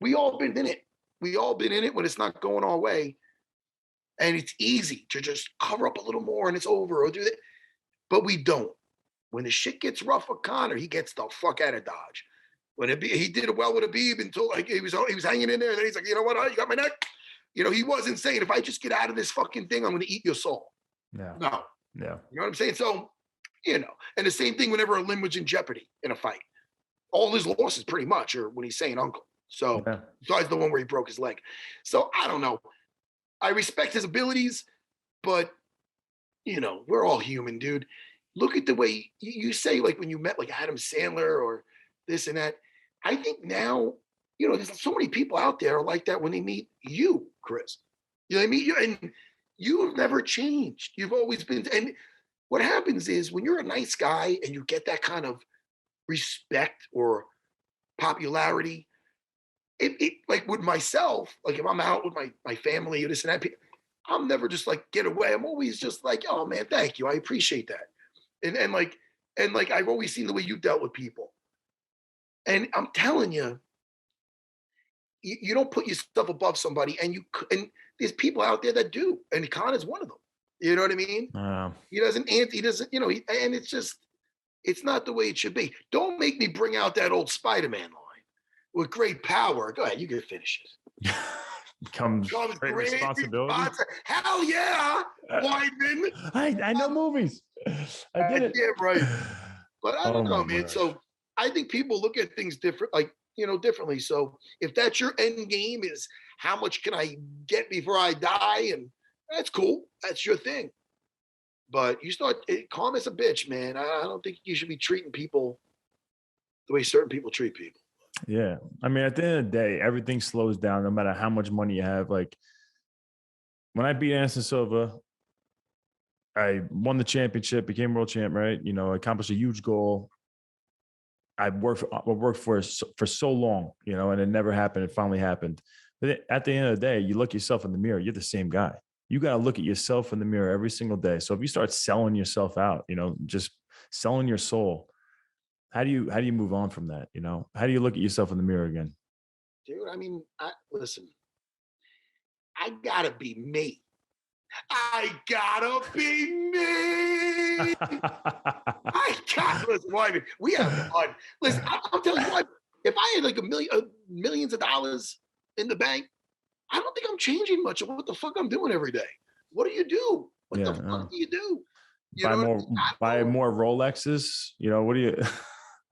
we all been in it. We all been in it when it's not going our way. And it's easy to just cover up a little more and it's over or do that. But we don't. When the shit gets rough for Conor, he gets the fuck out of Dodge. He did it well with Khabib until like he was hanging in there. And then he's like, you know what? You got my neck. He wasn't saying, if I just get out of this fucking thing, I'm going to eat your soul. Yeah. No. Yeah. You know what I'm saying? So, and the same thing whenever a limb was in jeopardy in a fight. All his losses pretty much are when he's saying uncle. So besides the one where he broke his leg. So I don't know. I respect his abilities, but we're all human, dude. Look at the way you say, like when you met like Adam Sandler or this and that. I think now, there's so many people out there like that when they meet you, Chris. They meet you and you've never changed. You've always been. And what happens is when you're a nice guy and you get that kind of respect or popularity. It like with myself, like if I'm out with my family or this and that, I'm never just like get away. I'm always just like, oh man, thank you. I appreciate that. And like I've always seen the way you dealt with people. And I'm telling you, you don't put yourself above somebody, and there's people out there that do, and Connor's one of them. You know what I mean? He doesn't, and it's not the way it should be. Don't make me bring out that old Spider-Man line. With great power, go ahead, you can finish it. Comes great responsibility. Hell yeah, Weidman. I know movies. I did it. Yeah, right. But I don't know, man. Gosh. So I think people look at things different, differently. So if that's your end game is how much can I get before I die, and that's cool. That's your thing. But you start calm as a bitch, man. I don't think you should be treating people the way certain people treat people. Yeah. I mean, at the end of the day, everything slows down no matter how much money you have. Like when I beat Anderson Silva, I won the championship, became world champ, right? Accomplished a huge goal. I worked for so long, and it never happened. It finally happened. But at the end of the day, you look yourself in the mirror, you're the same guy. You got to look at yourself in the mirror every single day. So if you start selling yourself out, just selling your soul, how do you move on from that? How do you look at yourself in the mirror again? Dude, I mean, listen, I gotta be me. I gotta be me. Listen, Wyman, we have fun. Listen, I'm telling you what, if I had like millions of dollars in the bank, I don't think I'm changing much of what the fuck I'm doing every day. What do you do? What the fuck do you do? Buy more Rolexes. What do you?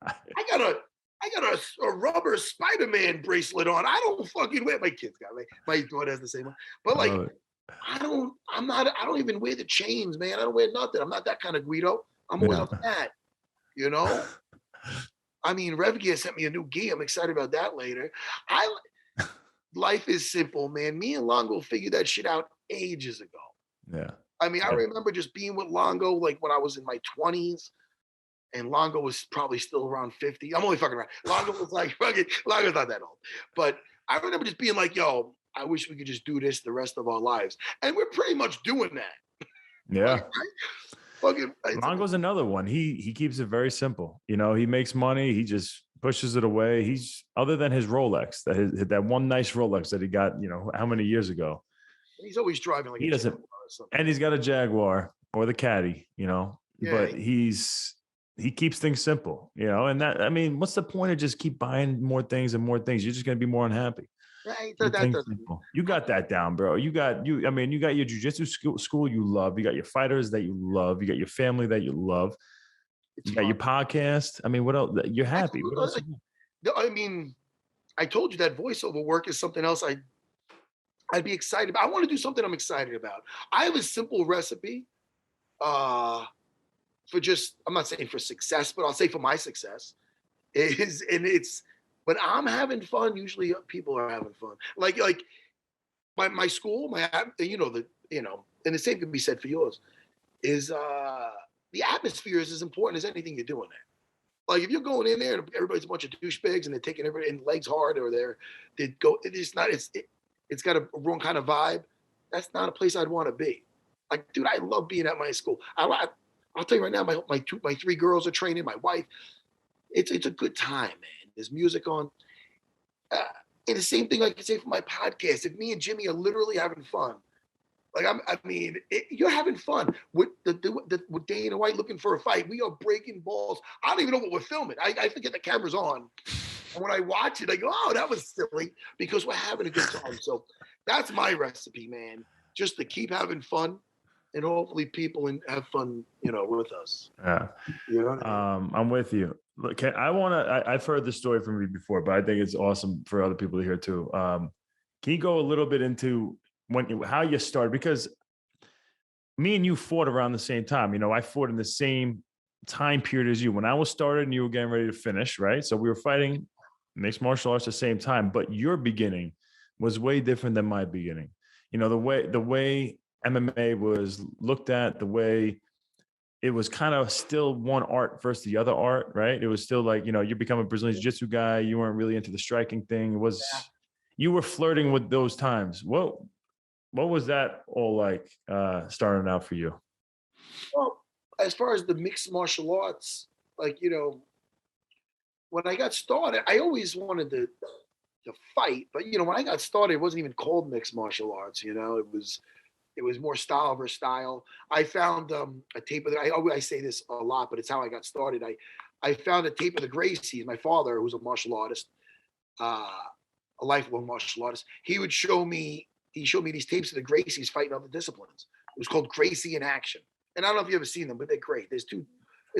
I got a rubber Spider-Man bracelet on. I don't fucking wear. My kids got it. My daughter has the same one. But like, I don't even wear the chains, man. I don't wear nothing. I'm not that kind of Guido. I'm well that. I mean, Rev Gear sent me a new gi. I'm excited about that later. Life is simple, man. Me and Longo figured that shit out ages ago. Yeah. I mean, I remember just being with Longo like when I was in my 20s. And Longo was probably still around 50. I'm only fucking around. Longo was like, Longo's not that old. But I remember just being like, yo, I wish we could just do this the rest of our lives. And we're pretty much doing that. Yeah. Longo's another one. He keeps it very simple. He makes money. He just pushes it away. He's other than his Rolex, that one nice Rolex that he got, how many years ago. He's always driving like he doesn't, Jaguar or something. And he's got a Jaguar or the Caddy, but he keeps things simple, and that, I mean, what's the point of just keep buying more things and more things? You're just going to be more unhappy. Right. You got that down, bro. You got your jiu-jitsu school you love. You got your fighters that you love. You got your family that you love. You got your podcast. I mean, what else? You're happy. What else? I mean, I told you that voiceover work is something else I'd be excited about. I want to do something I'm excited about. I have a simple recipe. For just, I'm not saying for success, but I'll say for my success it's when I'm having fun, usually people are having fun. Like my school, and the same can be said for yours, is the atmosphere is as important as anything you're doing there. Like if you're going in there and everybody's a bunch of douchebags and they're taking everybody in legs hard, or it's got a wrong kind of vibe. That's not a place I'd want to be. Like, dude, I love being at my school. I'll tell you right now, my three girls are training, my wife. It's a good time, man. There's music on. And the same thing I can say for my podcast. If me and Jimmy are literally having fun, you're having fun with with Dana White looking for a fight. We are breaking balls. I don't even know what we're filming. I forget the camera's on. And when I watch it, I go, oh, that was silly, because we're having a good time. So that's my recipe, man. Just to keep having fun. And hopefully people have fun, with us. Yeah. I'm with you. Look, I've heard this story from you before, but I think it's awesome for other people to hear too. Can you go a little bit into how you started? Because me and you fought around the same time. I fought in the same time period as you. When I was started and you were getting ready to finish, right? So we were fighting mixed martial arts at the same time, but your beginning was way different than my beginning. The way MMA was looked at, the way it was kind of still one art versus the other art, right? It was still like, you become a Brazilian Jiu-Jitsu guy. You weren't really into the striking thing. It was, you were flirting with those times. What was that all like starting out for you? Well, as far as the mixed martial arts, like, when I got started, I always wanted to fight, but when I got started, it wasn't even called mixed martial arts. It was more style versus style. I found a tape of I say this a lot, but it's how I got started. I found a tape of the Gracies. My father, who's a martial artist, a lifelong martial artist, he showed me these tapes of the Gracies fighting other disciplines. It was called Gracie in Action. And I don't know if you've ever seen them, but they're great. There's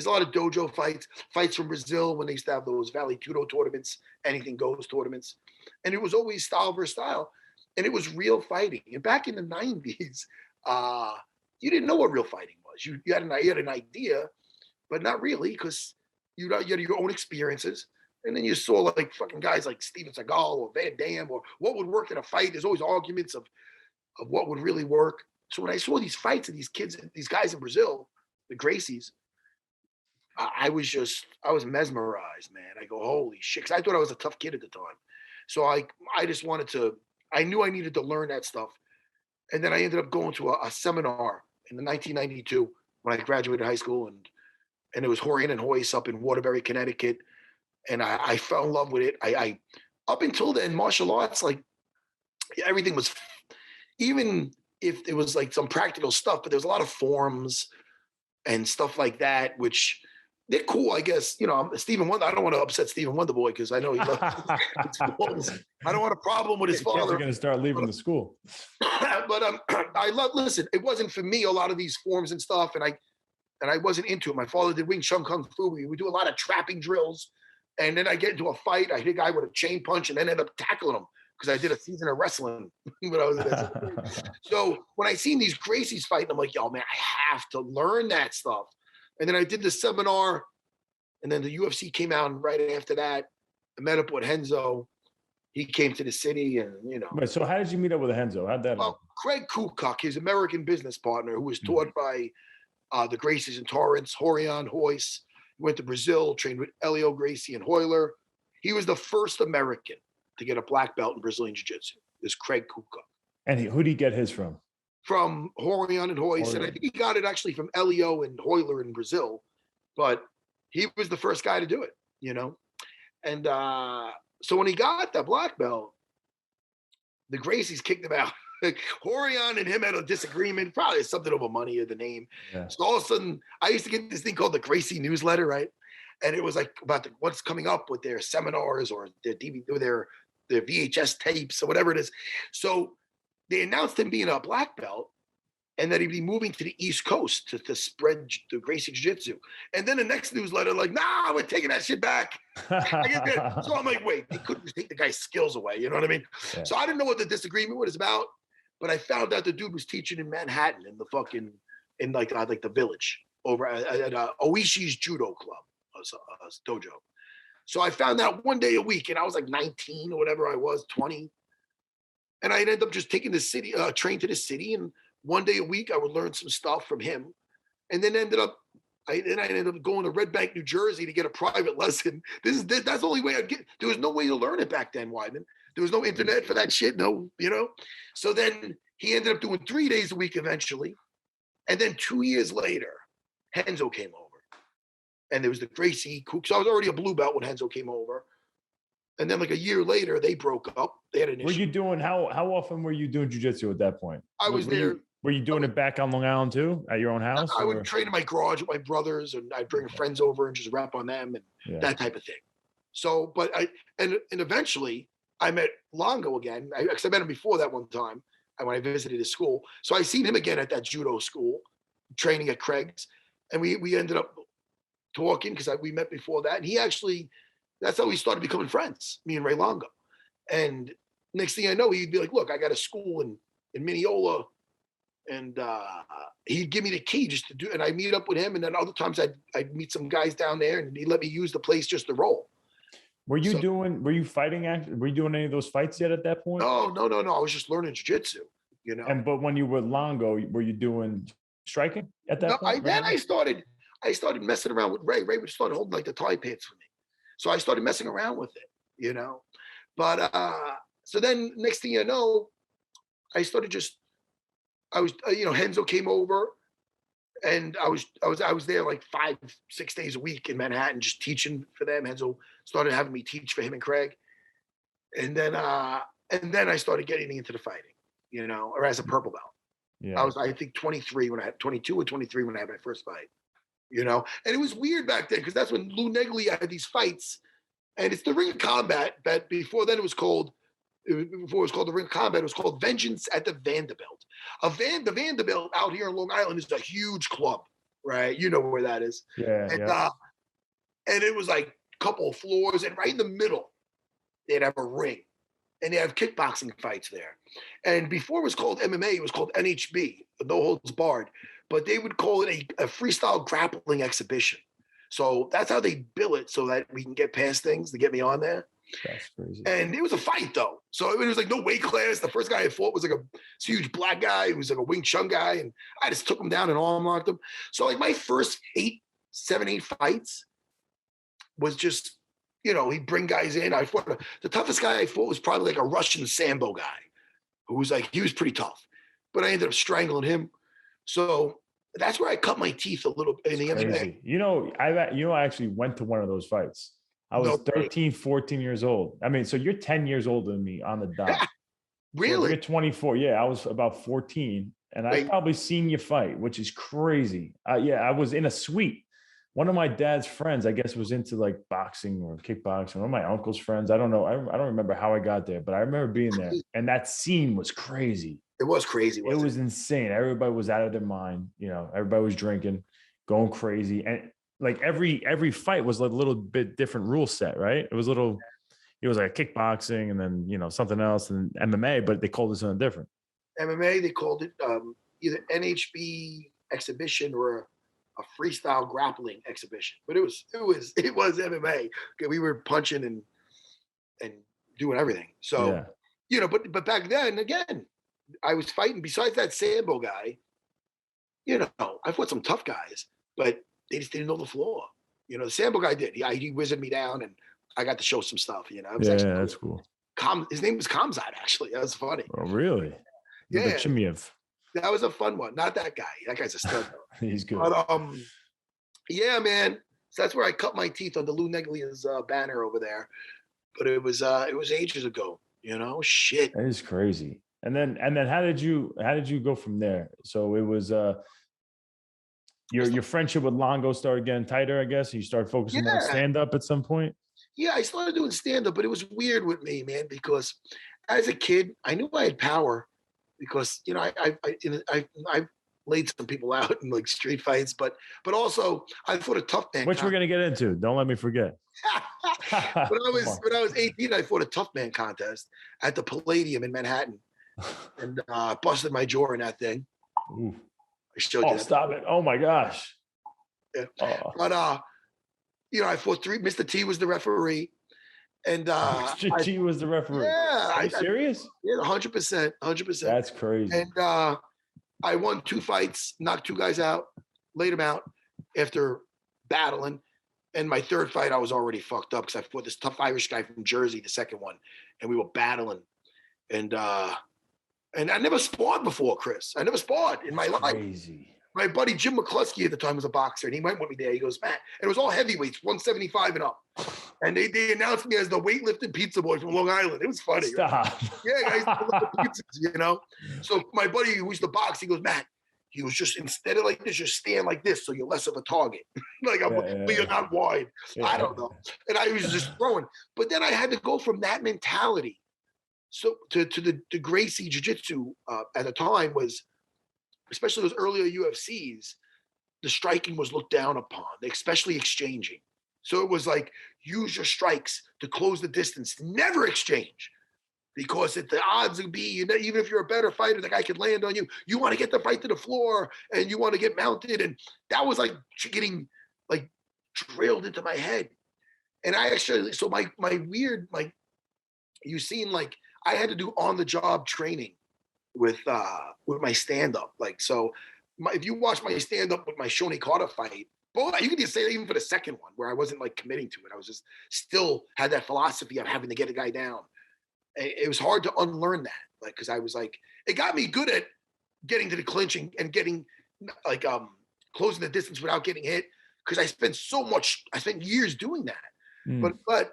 a lot of dojo fights from Brazil when they used to have those Vale Tudo tournaments, anything goes tournaments. And it was always style versus style. And it was real fighting. And back in the 90s, you didn't know what real fighting was. You had an idea, but not really, because you had your own experiences. And then you saw like fucking guys like Steven Seagal or Van Damme, or what would work in a fight. There's always arguments of what would really work. So when I saw these fights of these guys in Brazil, the Gracies, I was mesmerized, man. I go, holy shit. 'Cause I thought I was a tough kid at the time. So I just I knew I needed to learn that stuff. And then I ended up going to a seminar in 1992 when I graduated high school. And it was Horian and Hoist up in Waterbury, Connecticut. And I fell in love with it. I up until then, martial arts, like everything was, even if it was like some practical stuff, but there was a lot of forms and stuff like that, which they're cool, I guess. Stephen Wonder. I don't want to upset Stephen Wonderboy because I know he loves forms. I don't want a problem with his father. Kids are going to start leaving the school. But listen, it wasn't for me, a lot of these forms and stuff, and I wasn't into it. My father did Wing Chun Kung Fu. We would do a lot of trapping drills, and then I get into a fight. I hit a guy with a chain punch, and then end up tackling him because I did a season of wrestling when I was in that. So when I seen these Gracies fighting, I'm like, yo, man, I have to learn that stuff. And then I did the seminar, and then the UFC came out, and right after that, I met up with Renzo. He came to the city, and Wait, so how did you meet up with Renzo? How'd that? Well, Craig Kukuk, his American business partner, who was taught by the Gracies in Torrance, Horian, Hoist. He went to Brazil, trained with Elio Gracie and Hoyler. He was the first American to get a black belt in Brazilian Jiu-Jitsu. This Craig Kukuk. And who did he get his from? From Horian and Hoist, and I think he got it actually from Elio and Hoyler in Brazil, but he was the first guy to do it, And so when he got that black belt, the Gracies kicked him out. Horian and him had a disagreement, probably something over money or the name. Yeah. So all of a sudden, I used to get this thing called the Gracie newsletter, right? And it was like about what's coming up with their seminars or their DVD or their VHS tapes or whatever it is. So they announced him being a black belt and that he'd be moving to the East Coast to spread the Gracie Jiu-Jitsu. And then the next newsletter, like, nah, we're taking that shit back. So I'm like, wait, they couldn't just take the guy's skills away. You know what I mean? Yeah. So I didn't know what the disagreement was about, but I found out the dude was teaching in Manhattan in the village over at Oishi's Judo Club, dojo. So I found out one day a week, and I was like 19 or whatever I was, 20. And I ended up just taking the city, train to the city, and one day a week I would learn some stuff from him. And then I ended up going to Red Bank, New Jersey to get a private lesson. That's the only way I'd get. There was no way to learn it back then, Weidman. There was no internet for that shit, no, So then he ended up doing 3 days a week eventually. And then 2 years later, Renzo came over. And there was the Gracie Cook. So I was already a blue belt when Renzo came over. And then like a year later, they broke up. They had an issue. Were you doing, how often were you doing jiu-jitsu at that point? I was there. Were you doing it back on Long Island too, at your own house? I would train in my garage with my brothers, and I'd bring friends over and just rap on them and that type of thing. So, but and eventually I met Longo again. I met him before that one time when I visited his school. So I seen him again at that judo school, training at Craig's. And we ended up talking because we met before that. And he actually, that's how we started becoming friends, me and Ray Longo. And next thing I know, he'd be like, look, I got a school in Mineola. And he'd give me the key just to do, and I meet up with him. And then other times I'd meet some guys down there, and he'd let me use the place just to roll. Were you fighting? Were you doing any of those fights yet at that point? No. I was just learning jiu-jitsu, but when you were Longo, were you doing striking at that No, point? I started messing around with Ray. Ray would start holding like the tie pants for me. So I started messing around with it, you know. But so then next thing you know, I started Henzo came over and I was there like 5-6 days a week in Manhattan just teaching for them. Henzo started having me teach for him and Craig. And then I started getting into the fighting, or as a purple belt. Yeah. I was, I think, 23 when I had 22 or 23 when I had my first fight, and it was weird back then because that's when Lou Neglia had these fights, and it's the Ring of Combat. But before then, before it was called the Ring of Combat, it was called Vengeance at the Vanderbilt. The Vanderbilt out here in Long Island is a huge club, right? You know where that is. Yeah. And it was like a couple of floors, and right in the middle, they'd have a ring. And they have kickboxing fights there. And before it was called MMA, it was called NHB, no holds barred. But they would call it a freestyle grappling exhibition. So that's how they bill it so that we can get past things to get me on there. That's crazy. And it was a fight, though. So it was like no weight class. The first guy I fought was like a huge black guy. He was like a Wing Chun guy. And I just took him down and arm locked him. So like my first 7-8 fights was just, he'd bring guys in. The toughest guy I fought was probably like a Russian Sambo guy who was he was pretty tough, but I ended up strangling him. So that's where I cut my teeth a little in the MMA. I actually went to one of those fights. I was 13, 14 years old. I mean, so you're 10 years older than me on the dot. Really? So you're 24. Yeah, I was about 14 and I probably seen you fight, which is crazy. I was in a suite. One of my dad's friends, I guess, was into like boxing or kickboxing. One of my uncle's friends. I don't know. I don't remember how I got there, but I remember being there. And that scene was crazy. It was crazy. It was insane. Everybody was out of their mind. Everybody was drinking, going crazy. And like every fight was like a little bit different rule set, right? It was like kickboxing and then, something else and MMA, but they called it something different. MMA, they called it either NHB exhibition or a freestyle grappling exhibition, but it was MMA. We were punching and doing everything. So, but back then, again, I was fighting. Besides that Sambo guy, I fought some tough guys, but they just didn't know the floor. The Sambo guy did. He whizzed me down, and I got to show some stuff. It was that's cool. His name was Kamzat, actually. That was funny. Oh, really? Yeah. Chimiev. That was a fun one. Not that guy. That guy's a stud. He's good. But yeah, man. So that's where I cut my teeth on the Lou Neglia's banner over there. But it was ages ago. Shit. That is crazy. And then how did you go from there? So it was your friendship with Longo started getting tighter, I guess. You started focusing on stand up at some point. Yeah, I started doing stand up, but it was weird with me, man, because as a kid, I knew I had power. Because I laid some people out in like street fights, but also I fought a tough man. Which we're gonna get into. Don't let me forget. When I was 18, I fought a tough man contest at the Palladium in Manhattan, and busted my jaw in that thing. Ooh. I showed you. Stop it! Oh my gosh. Yeah. But I fought 3. Mr. T was the referee. And Mr. T was the referee. Yeah. Are you serious? Yeah, 100%. 100%. That's crazy. And I won 2 fights, knocked 2 guys out, laid them out after battling. And my 3rd fight, I was already fucked up because I fought this tough Irish guy from Jersey, the 2nd one. And we were battling. And I never sparred before, Chris. I never sparred in my life. Crazy. My buddy Jim McCluskey at the time was a boxer, and he went with me there. He goes, Matt, and it was all heavyweights, 175 and up. And they announced me as the weightlifting pizza boy from Long Island. It was funny. Stop. Yeah, guys, pizzas, So my buddy who used to box, he goes, Matt, he was just, instead of like this, just stand like this so you're less of a target. You're not wide. Yeah. I don't know. And I was just throwing. But then I had to go from that mentality. So to the Gracie Jiu-Jitsu at the time was, especially those earlier UFCs, the striking was looked down upon, especially exchanging. So it was like, use your strikes to close the distance, never exchange. Because the odds would be, even if you're a better fighter, the guy could land on you. You want to get the fight to the floor and you want to get mounted. And that was like getting like drilled into my head. And I actually, so my you seen like, I had to do on the job training with my stand-up. Like, so if you watch my stand-up with my Shoney Carter fight, well, you can just say that even for the second one, where I wasn't like committing to it. I was just still had that philosophy of having to get a guy down. It was hard to unlearn that, like, because I was like, it got me good at getting to the clinch and getting like closing the distance without getting hit. Because I spent years doing that. But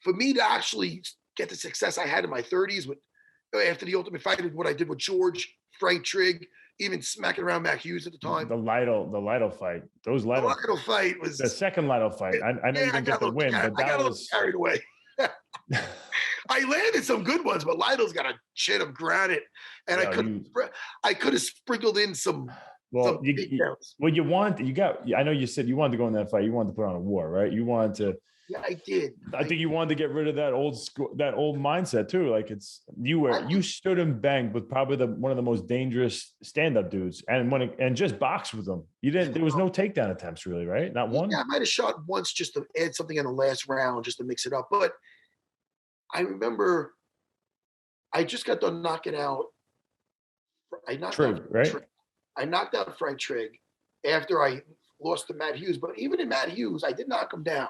for me to actually get the success I had in my 30s after the Ultimate Fighter, what I did with George, Frank Trigg, even smacking around Mac Hughes at the time. The Lytle fight. The Lytle fight was the second Lytle fight. I know you didn't get the win, but that I got a little carried away. I landed some good ones, but Lytle's got a chin of granite, and I could have sprinkled in some. Well, I know you said you wanted to go in that fight. You wanted to put on a war, right? You wanted to. Yeah, I did. I think you wanted to get rid of that old mindset too. Like you stood and banged with probably one of the most dangerous stand-up dudes, and just boxed with them. There was no takedown attempts really, right? Not one. Yeah, I might have shot once just to add something in the last round, just to mix it up. But I remember I just got done knocking out. I knocked out Frank Trigg after I lost to Matt Hughes. But even in Matt Hughes, I did knock him down.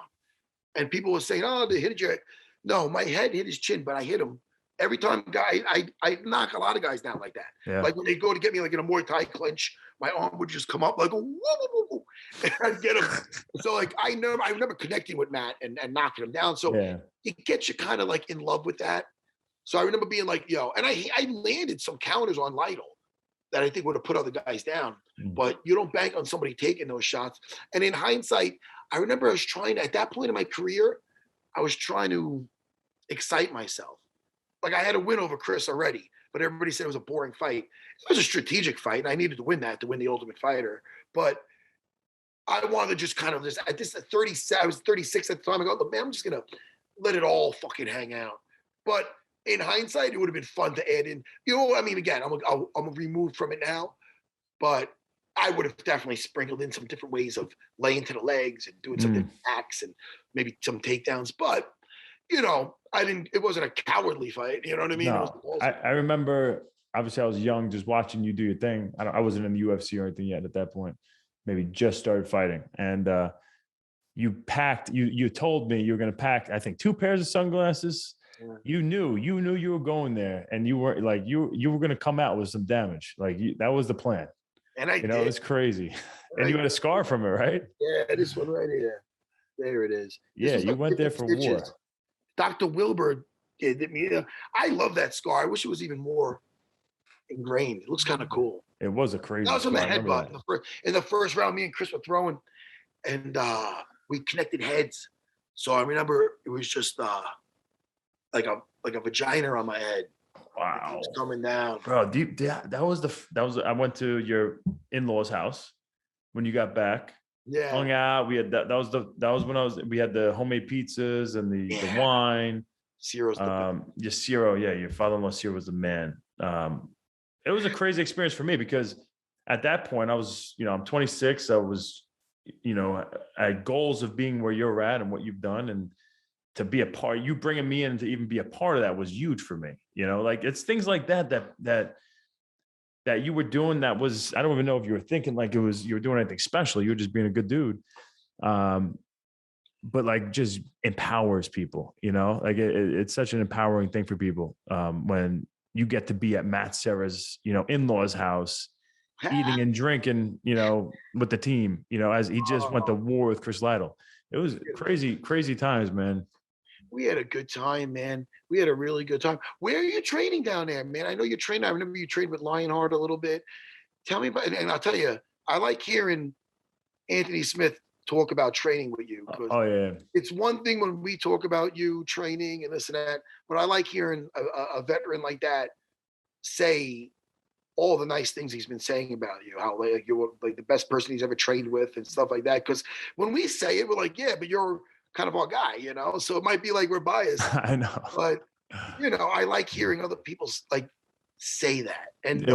And people were saying, "Oh, they hit you." No, my head hit his chin, but I hit him. Every time I knock a lot of guys down like that. Yeah. Like when they go to get me like in a Muay Thai clinch, my arm would just come up like, woo, woo, woo, and I'd get him. So like I remember connecting with Matt and knocking him down. So it gets you kind of like in love with that. So I remember being like, yo, and I landed some counters on Lytle that I think would have put other guys down. But you don't bank on somebody taking those shots. And in hindsight, I remember I was trying at that point in my career, I was trying to excite myself. Like I had a win over Chris already, but everybody said it was a boring fight. It was a strategic fight, and I needed to win that to win the Ultimate Fighter. But I wanted to just kind of at 37, I was 36 at the time. I go, look, man, I'm just gonna let it all fucking hang out. But in hindsight, it would have been fun to add in. You know, I mean, again, I'm removed from it now, but I would have definitely sprinkled in some different ways of laying to the legs and doing some different acts and maybe some takedowns. But, you know, it wasn't a cowardly fight. You know what I mean? No, I remember, obviously I was young, just watching you do your thing. I wasn't in the UFC or anything yet at that point, maybe just started fighting. And you told me you were going to pack, I think 2 pairs of sunglasses. Yeah. You knew you were going there, and you were like, you were going to come out with some damage. Like that was the plan. And I did. It's crazy. And you had a scar from it, right? Yeah, this one right here. There it is. You went there for war. Dr. Wilbur did me. I love that scar. I wish it was even more ingrained. It looks kind of cool. It was a crazy. That was from the headbutt in the first round. Me and Chris were throwing, and we connected heads. So I remember it was just like a vagina on my head. Wow, it was coming down, bro. That was. I went to your in-laws' house when you got back. Yeah, hung out. We had that was when we had the homemade pizzas and the wine. Ciro's Ciro, your father-in-law Ciro was the man. It was a crazy experience for me because at that point I was, I'm 26. I was, I had goals of being where you're at and what you've done, and to be a part, you bringing me in to even be a part of that was huge for me. Like it's things like that you were doing that was, I don't even know if you were thinking like you were doing anything special. You were just being a good dude. But like just empowers people, like it's such an empowering thing for people. When you get to be at Matt Serra's, in-laws house, eating and drinking, with the team, as he just went to war with Chris Lytle. It was crazy, crazy times, man. We had a good time, man. We had a really good time. Where are you training down there, man? I know you trained. I remember you trained with Lionheart a little bit. Tell me about it. And I'll tell you, I like hearing Anthony Smith talk about training with you. Oh, yeah. It's one thing when we talk about you training and this and that, but I like hearing a veteran like that say all the nice things he's been saying about you, how like you're like the best person he's ever trained with and stuff like that. Because when we say it, we're like, yeah, but you're kind of our guy, so it might be like we're biased. I know, but I like hearing other people like say that. And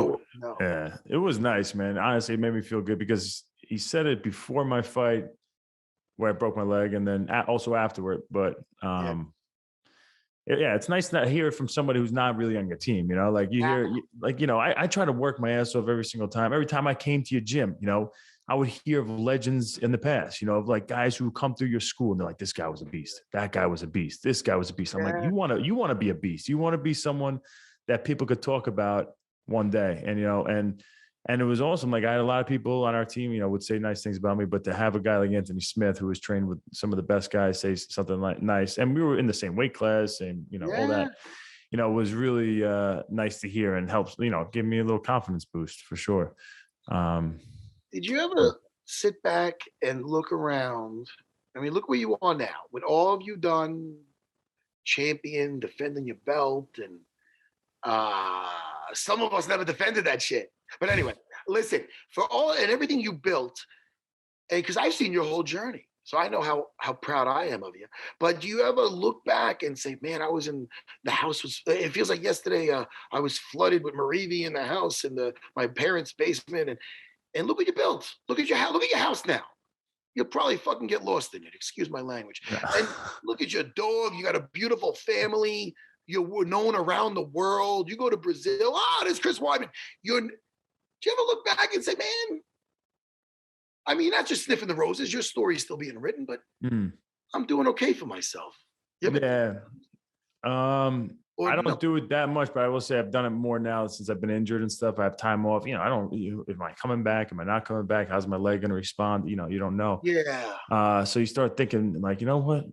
yeah, it was nice, man. Honestly, it made me feel good because he said it before my fight where I broke my leg, and then also afterward. But Yeah, it's nice to hear it from somebody who's not really on your team, like you hear, I try to work my ass off every single time. Every time I came to your gym, I would hear of legends in the past, of like guys who come through your school and they're like, this guy was a beast. That guy was a beast. This guy was a beast. I'm like, you want to be a beast. You want to be someone that people could talk about one day. And it was awesome. Like I had a lot of people on our team, would say nice things about me, but to have a guy like Anthony Smith, who was trained with some of the best guys, say something like nice. And we were in the same weight class and, all that, was really nice to hear and helps, give me a little confidence boost for sure. Did you ever sit back and look around? I mean, look where you are now with all you done, champion, defending your belt. And some of us never defended that shit. But anyway, listen, for all and everything you built, and because I've seen your whole journey, so I know how proud I am of you. But do you ever look back and say, man, I was in the house it feels like yesterday I was flooded with Marivi in the house in my parents' basement, and look what you built. Look at your house now. You'll probably fucking get lost in it. Excuse my language. And look at your dog. You got a beautiful family. You're known around the world. You go to Brazil. There's Chris Weidman. Do you ever look back and say, man, I mean, not just sniffing the roses, your story is still being written, but I'm doing okay for myself. Yeah. I don't do it that much, but I will say I've done it more now since I've been injured and stuff. I have time off. I don't, am I coming back? Am I not coming back? How's my leg going to respond? You don't know. Yeah. So you start thinking like, what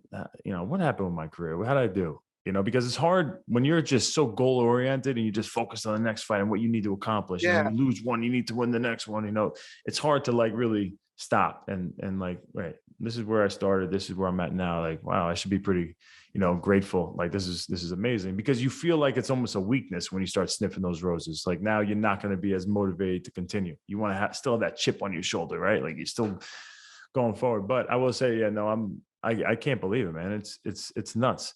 happened with my career? How did I do? Because it's hard when you're just so goal oriented and you just focus on the next fight and what you need to accomplish. Yeah. You lose one, you need to win the next one. It's hard to like really stop and like, right, this is where I started. This is where I'm at now. Like, wow, I should be pretty, grateful. Like this is amazing because you feel like it's almost a weakness when you start sniffing those roses. Like now you're not going to be as motivated to continue. You want to still have that chip on your shoulder, right? Like you're still going forward. But I will say, I can't believe it, man. It's nuts.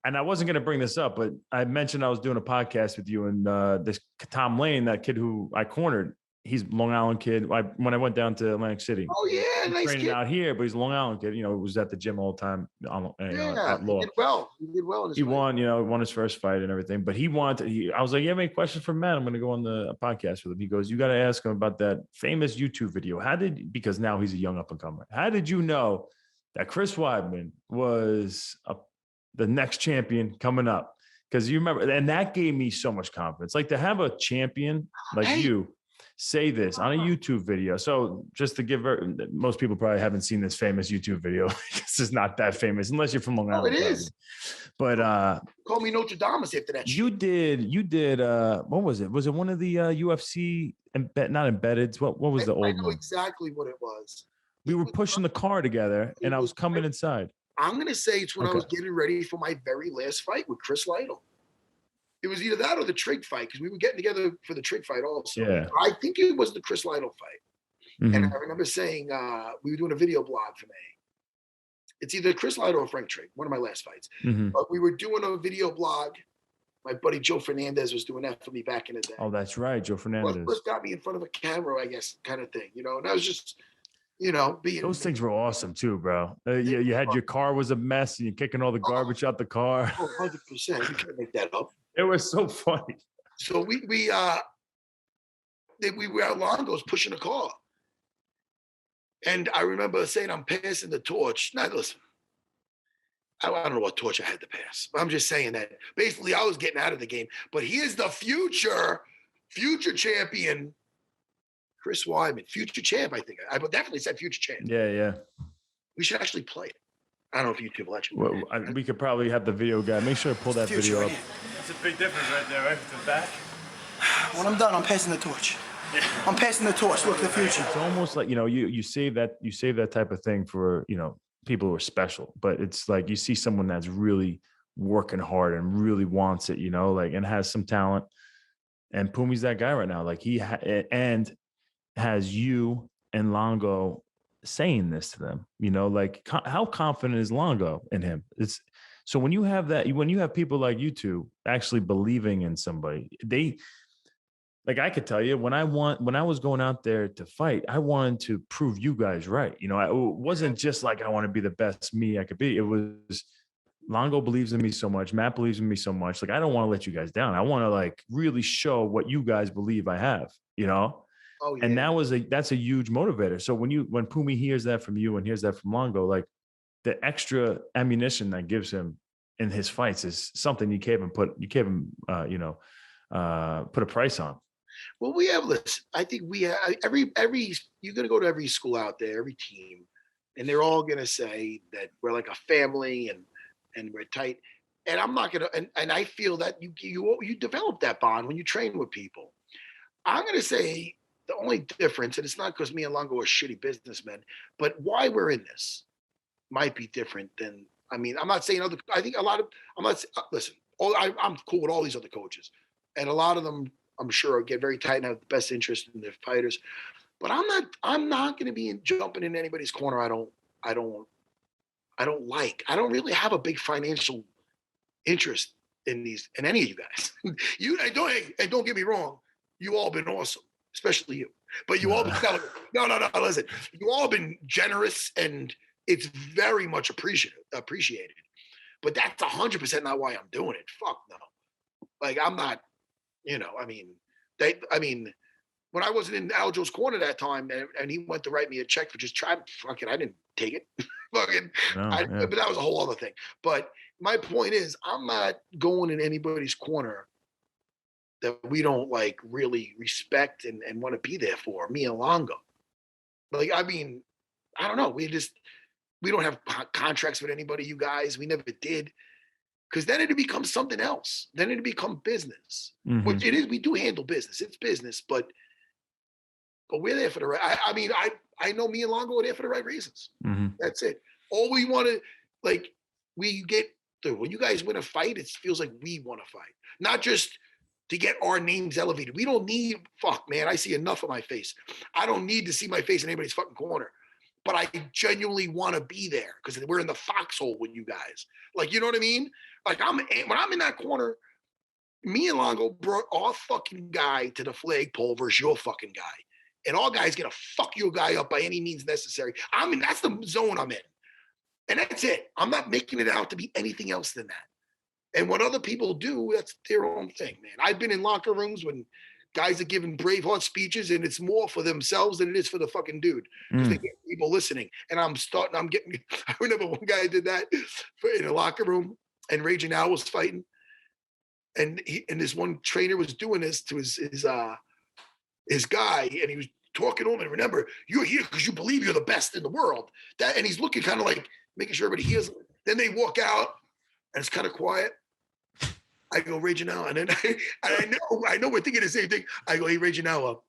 And I wasn't going to bring this up, but I mentioned I was doing a podcast with you and this Tom Lane, that kid who I cornered. He's a Long Island kid. When I went down to Atlantic City. Oh yeah, he's nice training kid out here, but he's a Long Island kid. Was at the gym all the time. At law. He did well. He won. Won his first fight and everything. But I was like, you have any questions for Matt? I'm going to go on the podcast with him. He goes, you got to ask him about that famous YouTube video. Because now he's a young up and comer. How did you know that Chris Weidman was the next champion coming up? Because you remember, and that gave me so much confidence. Like to have a champion like you say this on a YouTube video. So just to give most people probably haven't seen this famous YouTube video. This is not that famous unless you're from Long Island. It is. But call me Notre Dame after that. You did what was it? Was it one of the UFC not embedded? What was the old one? I know exactly what it was. We were pushing the car together and I was coming inside. I'm going to say it's when I was getting ready for my very last fight with Chris Lytle. It was either that or the Trig fight, because we were getting together for the Trig fight also. Yeah. I think it was the Chris Lytle fight. Mm-hmm. And I remember saying, we were doing a video blog for me. It's either Chris Lytle or Frank Trig, one of my last fights. Mm-hmm. But we were doing a video blog. My buddy Joe Fernandez was doing that for me back in the day. Oh, that's right, Joe Fernandez. Well, first got me in front of a camera, I guess, kind of thing. And I was just... those things were awesome too, bro. You had your car was a mess and you're kicking all the garbage out the car. 100%. You can't make that up. It was so funny. So we were at Longo's pushing a car. And I remember saying, I'm passing the torch. Now listen, I don't know what torch I had to pass. But I'm just saying that basically I was getting out of the game. But here's the future champion, Chris Weidman, future champ, I think. I would definitely said future champ. Yeah. We should actually play it. I don't know if YouTube will let you. Well, we could probably have the video guy. Make sure to pull that video up. That's a big difference right there, right? To the back. When I'm done, I'm passing the torch. I'm passing the torch. Look, the future. It's almost like, you save that type of thing for, people who are special. But it's like you see someone that's really working hard and really wants it, and has some talent. And Pumi's that guy right now. Like and has you and Longo saying this to them, like how confident is Longo in him? It's so when you have people like you two actually believing in somebody, like I could tell you when I was going out there to fight, I wanted to prove you guys right. It wasn't just like I want to be the best me I could be. It was Longo believes in me so much. Matt believes in me so much. Like, I don't want to let you guys down. I want to like really show what you guys believe I have, you know? Oh, yeah. And that's a huge motivator. So when Pumi hears that from you and hears that from Longo, like the extra ammunition that gives him in his fights is something you can't even put a price on. Well, listen, I think we have you're going to go to every school out there, every team, and they're all going to say that we're like a family and we're tight. And I'm not going to, and I feel that you develop that bond when you train with people. I'm going to say the only difference, and it's not because me and Longo are shitty businessmen, but why we're in this might be different than, I mean, I'm not saying I think a lot of, listen, I'm cool with all these other coaches, and a lot of them, I'm sure, get very tight and have the best interest in their fighters. But I'm not going to be jumping in anybody's corner. I don't really have a big financial interest in any of you guys. Don't get me wrong. You all been awesome, especially you. But you all been no. Listen, you all been generous, and it's very much appreciated. But that's 100% not why I'm doing it. Fuck no. Like, I'm not. When I wasn't in Aljo's corner that time, and he went to write me a check for just trying, fucking, I didn't take it. But that was a whole other thing. But my point is, I'm not going in anybody's corner that we don't like really respect and want to be there for, me and Longo. Like, I mean, I don't know. We don't have contracts with anybody, you guys. We never did. Because then it'd become something else. Then it'd become business. Mm-hmm. Which it is. We do handle business. It's business, but we're there for the right. I know me and Longo are there for the right reasons. Mm-hmm. That's it. All we want to, like, we get through. When you guys win a fight, it feels like we want to fight, not just to get our names elevated. We don't need, fuck, man. I see enough of my face. I don't need to see my face in anybody's fucking corner. But I genuinely want to be there because we're in the foxhole with you guys. Like, you know what I mean? Like, when I'm in that corner, me and Longo brought our fucking guy to the flagpole versus your fucking guy. And our guy's going to fuck your guy up by any means necessary. That's the zone I'm in. And that's it. I'm not making it out to be anything else than that. And what other people do, that's their own thing, man. I've been in locker rooms when guys are giving Braveheart speeches, and it's more for themselves than it is for the fucking dude. Because they get people listening. And I remember one guy did that in a locker room, and Raging Al was fighting. And this one trainer was doing this to his guy, and he was talking to him. And remember, you're here because you believe you're the best in the world. And he's looking kind of like making sure everybody hears him. Then they walk out, and it's kind of quiet. I go, Raging Al, and then I know we're thinking the same thing. I go, hey, Raging Al,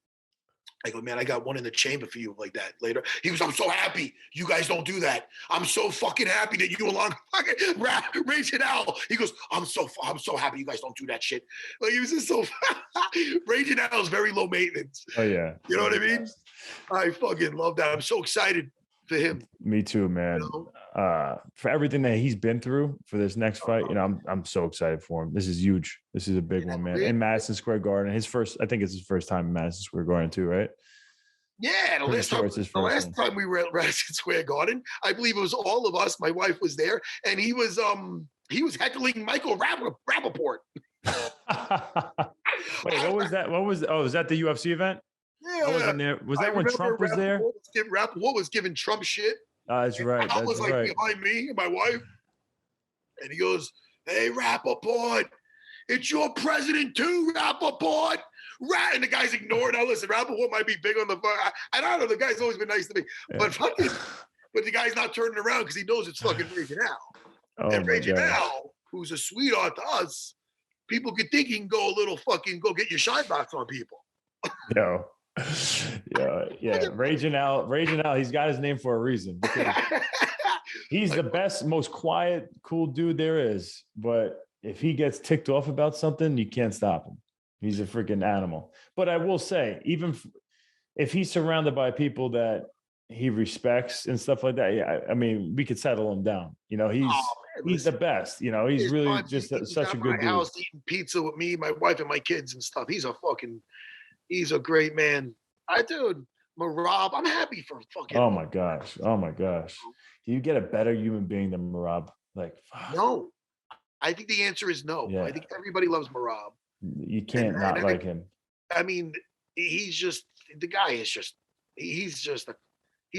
I go, man, I got one in the chamber for you like that later. He goes, I'm so happy you guys don't do that. I'm so fucking happy that you along fucking Raging Al. He goes, I'm so happy you guys don't do that shit. Like, he was just so Raging Al is very low maintenance. Oh yeah. You know what I mean? I fucking love that. I'm so excited for him. Me too, man. You know? For everything that he's been through for this next fight, I'm so excited for him. This is huge. This is a big one, man. In Madison Square Garden, I think it's his first time in Madison Square Garden too, right? Yeah, the last time we were at Madison Square Garden, I believe it was all of us. My wife was there, and he was heckling Michael Rappaport. Wait, what was that? Was that the UFC event? Yeah. I wasn't there. Was that when Trump was there? Rappaport was giving Trump shit. That's right. I was behind me and my wife. And he goes, hey, Rappaport, it's your president too, Rappaport. And the guy's ignoring. Now, listen, Rappaport might be big on the phone. I don't know. The guy's always been nice to me. Yeah. But the guy's not turning around because he knows it's fucking Raging Al. And Raging Al, who's a sweetheart to us, people could think he can go go get your shine box on people. Yo. Yeah. Raging Al, he's got his name for a reason. He's the best, most quiet, cool dude there is. But if he gets ticked off about something, you can't stop him. He's a freaking animal. But I will say, even if he's surrounded by people that he respects and stuff like that, yeah, I mean, we could settle him down. He's the best. He's really just such a good dude. House eating pizza with me, my wife, and my kids and stuff. He's a great man. Marab, I'm happy for fucking. Oh my gosh. You get a better human being than Marab. Like, fuck. No. I think the answer is no. Yeah. I think everybody loves Marab. You can't not like him. I mean, he's just the guy is just he's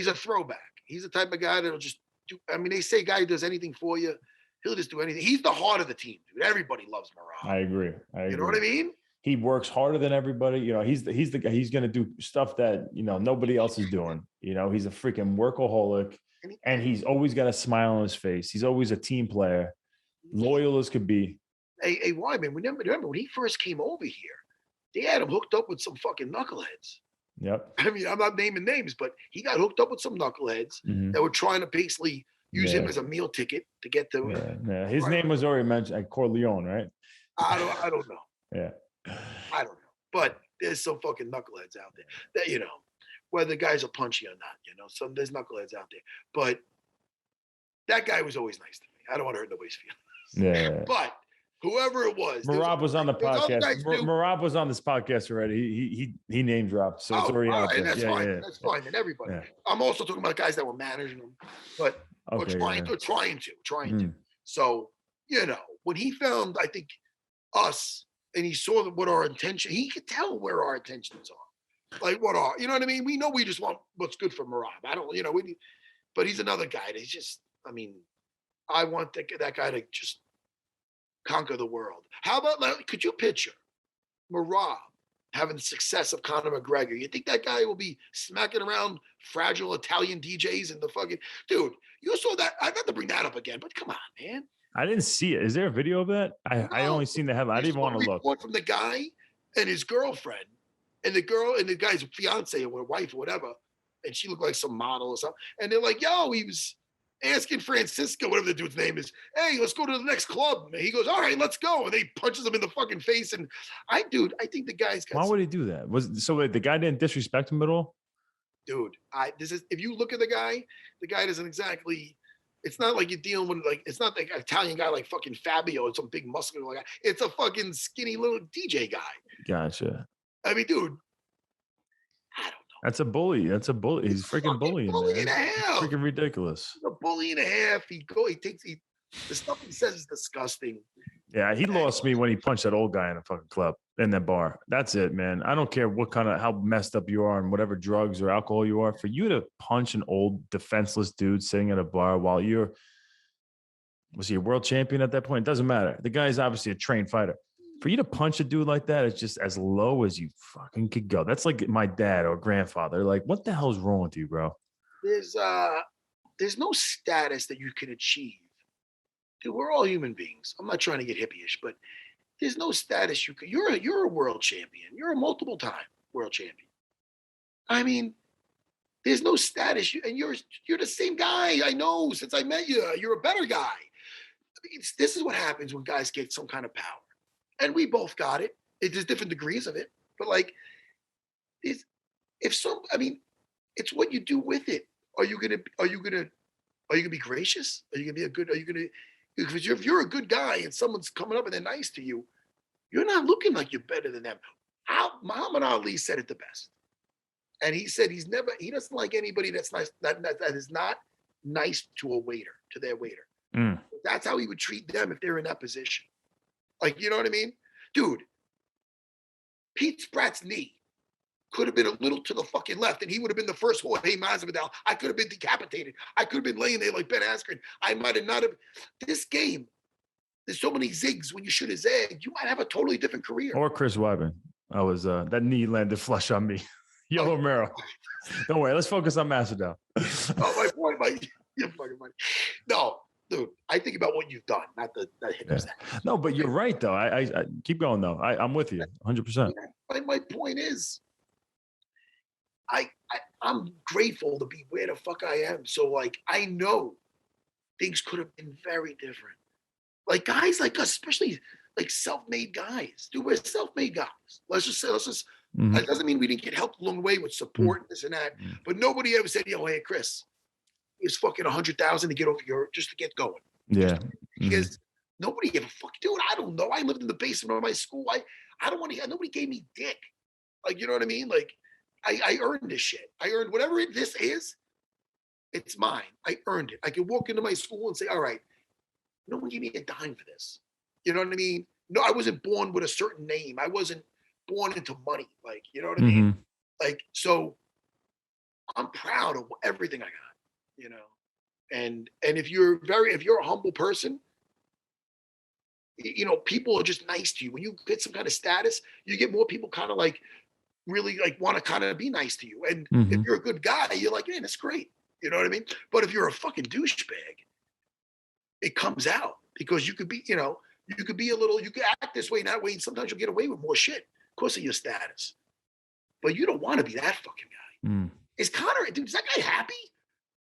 a throwback. He's the type of guy that'll just do. I mean, they say guy who does anything for you, he'll just do anything. He's the heart of the team, dude. Everybody loves Marab. I agree. You know what I mean? He works harder than everybody. You know, he's the guy. He's going to do stuff that, you know, nobody else is doing. You know, he's a freaking workaholic, and he's always got a smile on his face. He's always a team player, loyal as could be. Hey, Weidman, remember when he first came over here, they had him hooked up with some fucking knuckleheads. Yep. I mean, I'm not naming names, but he got hooked up with some knuckleheads that were trying to basically use him as a meal ticket to get to. Yeah. His name was already mentioned, like Corleone, right? I don't know. Yeah. I don't know. But there's some fucking knuckleheads out there that, you know, whether the guys are punchy or not, you know, there's knuckleheads out there. But that guy was always nice to me. I don't want to hurt nobody's feelings. Yeah. But whoever it was, Marab was on the podcast. Marab was on this podcast already. He name dropped, so it's already out there. That's fine. Yeah. That's fine. And everybody. Yeah. I'm also talking about guys that were managing them, but trying to. So, you know, when he found, I think, us, and he saw what our intention, he could tell where our intentions are. Like you know what I mean? We know we just want what's good for Marab. I don't, you know, but he's another guy that just, I mean, I want that guy to just conquer the world. How about, could you picture Marab having the success of Conor McGregor? You think that guy will be smacking around fragile Italian DJs and the fucking, dude, you saw that. I'd have to bring that up again, but come on, man. I didn't see it. Is there a video of that? I only seen the headline. I didn't want to look. From the guy and his girlfriend, and the girl and the guy's fiance or wife or whatever, and she looked like some model or something. And they're like, yo, he was asking Francisco, whatever the dude's name is, hey, let's go to the next club. And he goes, all right, let's go. And they punches him in the fucking face. And I think the guy's got. Why would he do that? The guy didn't disrespect him at all? Dude, if you look at the guy doesn't exactly. It's not like you're dealing with it's not like an Italian guy like fucking Fabio or some big muscular guy. It's a fucking skinny little DJ guy. Gotcha. I mean, dude, I don't know. That's a bully. He's freaking bullying. Bully and a half. Freaking ridiculous. He's a bully and a half. The stuff he says is disgusting. Yeah, he lost me when he punched that old guy in a fucking club, in that bar. That's it, man. I don't care how messed up you are and whatever drugs or alcohol you are. For you to punch an old defenseless dude sitting at a bar while was he a world champion at that point? It doesn't matter. The guy's obviously a trained fighter. For you to punch a dude like that, it's just as low as you fucking could go. That's like my dad or grandfather. Like, what the hell's wrong with you, bro? There's no status that you can achieve. Dude, we're all human beings. I'm not trying to get hippie-ish, but there's no status you can. You're a world champion. You're a multiple-time world champion. I mean, there's no status. And you're the same guy I know since I met you. You're a better guy. I mean, this is what happens when guys get some kind of power, and we both got it. There's different degrees of it, but it's what you do with it. Are you gonna be gracious? Because if you're a good guy and someone's coming up and they're nice to you, you're not looking like you're better than them. Muhammad Ali said it the best. And he said he doesn't like anybody that's nice, that is not nice to their waiter. Mm. That's how he would treat them if they're in that position. Like, you know what I mean? Dude, Pete Spratt's knee could have been a little to the fucking left, and he would have been the first Jorge Masvidal. I could have been decapitated. I could have been laying there like Ben Askren. I might have not have. This game, there's so many zigs when you shoot a zag. You might have a totally different career. Or Chris Weidman. That knee landed flush on me. Yellow Mero. Don't worry. Let's focus on Masvidal. My point, you're fucking funny. No, dude, I think about what you've done, not the hit. Yeah. No, but you're right, though. I keep going, though. I'm with you 100%. My point is, I'm grateful to be where the fuck I am. So, I know things could have been very different. Like, guys like us, especially, self-made guys. Dude, we're self-made guys. Let's just Mm-hmm. That doesn't mean we didn't get help along the way with support and this and that. Mm-hmm. But nobody ever said, hey, Chris, it's fucking 100,000 to get over just to get going. Yeah. Because nobody gave a fuck. Dude, I don't know. I lived in the basement of my school. I don't want to, nobody gave me dick. You know what I mean? I earned this shit. I earned whatever this is. It's mine. I earned it. I could walk into my school and say, all right, no one gave me a dime for this. You know what I mean? No, I wasn't born with a certain name. I wasn't born into money. Like, you know what I mean? Like, so I'm proud of everything I got, you know? And if you're a humble person, you know, people are just nice to you. When you get some kind of status, you get more people kind of like really like want to kind of be nice to you. And if you're a good guy, you're like, man, that's great. You know what I mean? But if you're a fucking douchebag, it comes out because you could be, you know, you could be a little, you could act this way and that way, and sometimes you'll get away with more shit because of your status. But you don't want to be that fucking guy. Is Conor, dude, is that guy happy?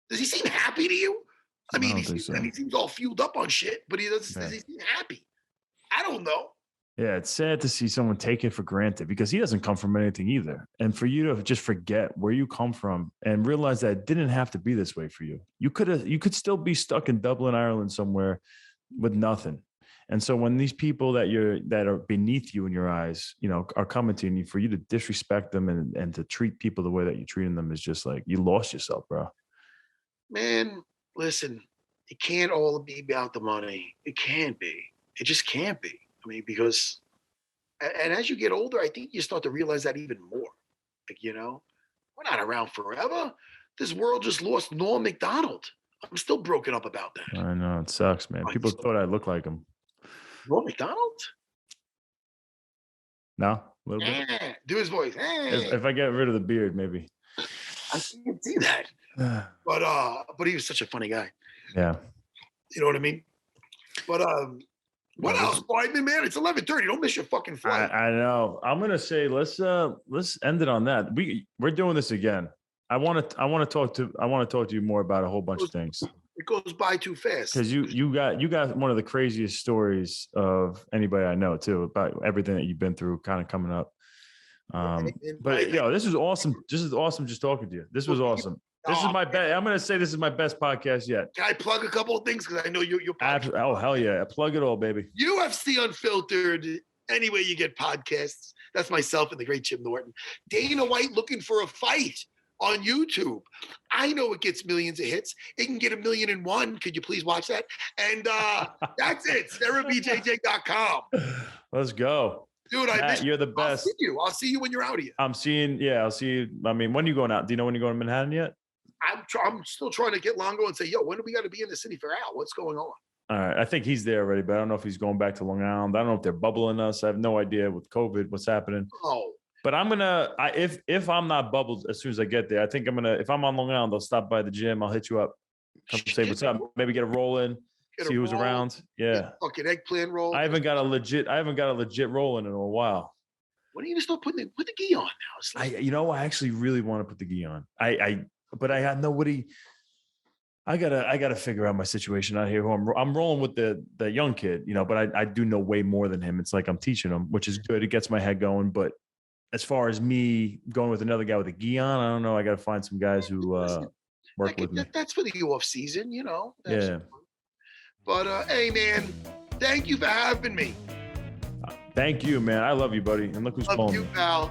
Does he seem happy to you? I mean, he seems all fueled up on shit, but does he seem happy? I don't know. Yeah, it's sad to see someone take it for granted because he doesn't come from anything either. And for you to just forget where you come from and realize that it didn't have to be this way for you. You could still be stuck in Dublin, Ireland somewhere with nothing. And so when these people that are beneath you in your eyes, you know, are coming to you, for you to disrespect them and to treat people the way that you're treating them is just like, you lost yourself, bro. Man, listen, it can't all be about the money. It can't be. It just can't be. I mean, because, and as you get older, I think you start to realize that even more. Like, you know, we're not around forever. This world just lost Norm Macdonald. I'm still broken up about that. I know, it sucks, man. People thought I looked like him. Norm Macdonald? No, a little bit. Do his voice. If I get rid of the beard, maybe. I can't see that. But he was such a funny guy. Yeah. You know what I mean? But what else, Weidman, man? It's 11:30. Don't miss your fucking flight. I know. I'm gonna say let's end it on that. We're doing this again. I want to talk to you more about a whole bunch of things. It goes by too fast. Because you got one of the craziest stories of anybody I know too, about everything that you've been through kind of coming up. But this is awesome. This is awesome just talking to you. This was awesome. This is my best. I'm going to say this is my best podcast yet. Can I plug a couple of things? Because I know you're oh, hell yeah. Plug it all, baby. UFC Unfiltered, anyway you get podcasts. That's myself and the great Jim Norton. Dana White looking for a fight on YouTube. I know it gets millions of hits. It can get 1,000,001. Could you please watch that? And that's it. SarahBJJ.com. Let's go. Dude, Matt, you're the best. I'll see you when you're out here. I'll see you. I mean, when are you going out? Do you know when you're going to Manhattan yet? I'm still trying to get Longo and say, yo, when do we got to be in the city for Al? What's going on? All right. I think he's there already, but I don't know if he's going back to Long Island. I don't know if they're bubbling us. I have no idea with COVID, what's happening. Oh. But I'm if I'm not bubbled as soon as I get there, I think if I'm on Long Island, I'll stop by the gym. I'll hit you up. Come say what's up. Maybe get a roll in. See who's around. Yeah. Fucking eggplant roll. I haven't got a legit roll in a while. When are you gonna start putting the gi on now? I actually really want to put the gi on. But I had nobody. I gotta figure out my situation out here. I'm rolling with the young kid, but I do know way more than him. It's like I'm teaching him, which is good. It gets my head going. But as far as me going with another guy with a gi on, I don't know. I got to find some guys who work with me. That's for the off season, Yeah. But hey, man, thank you for having me. Thank you, man. I love you, buddy. And look who's calling. Love you, pal.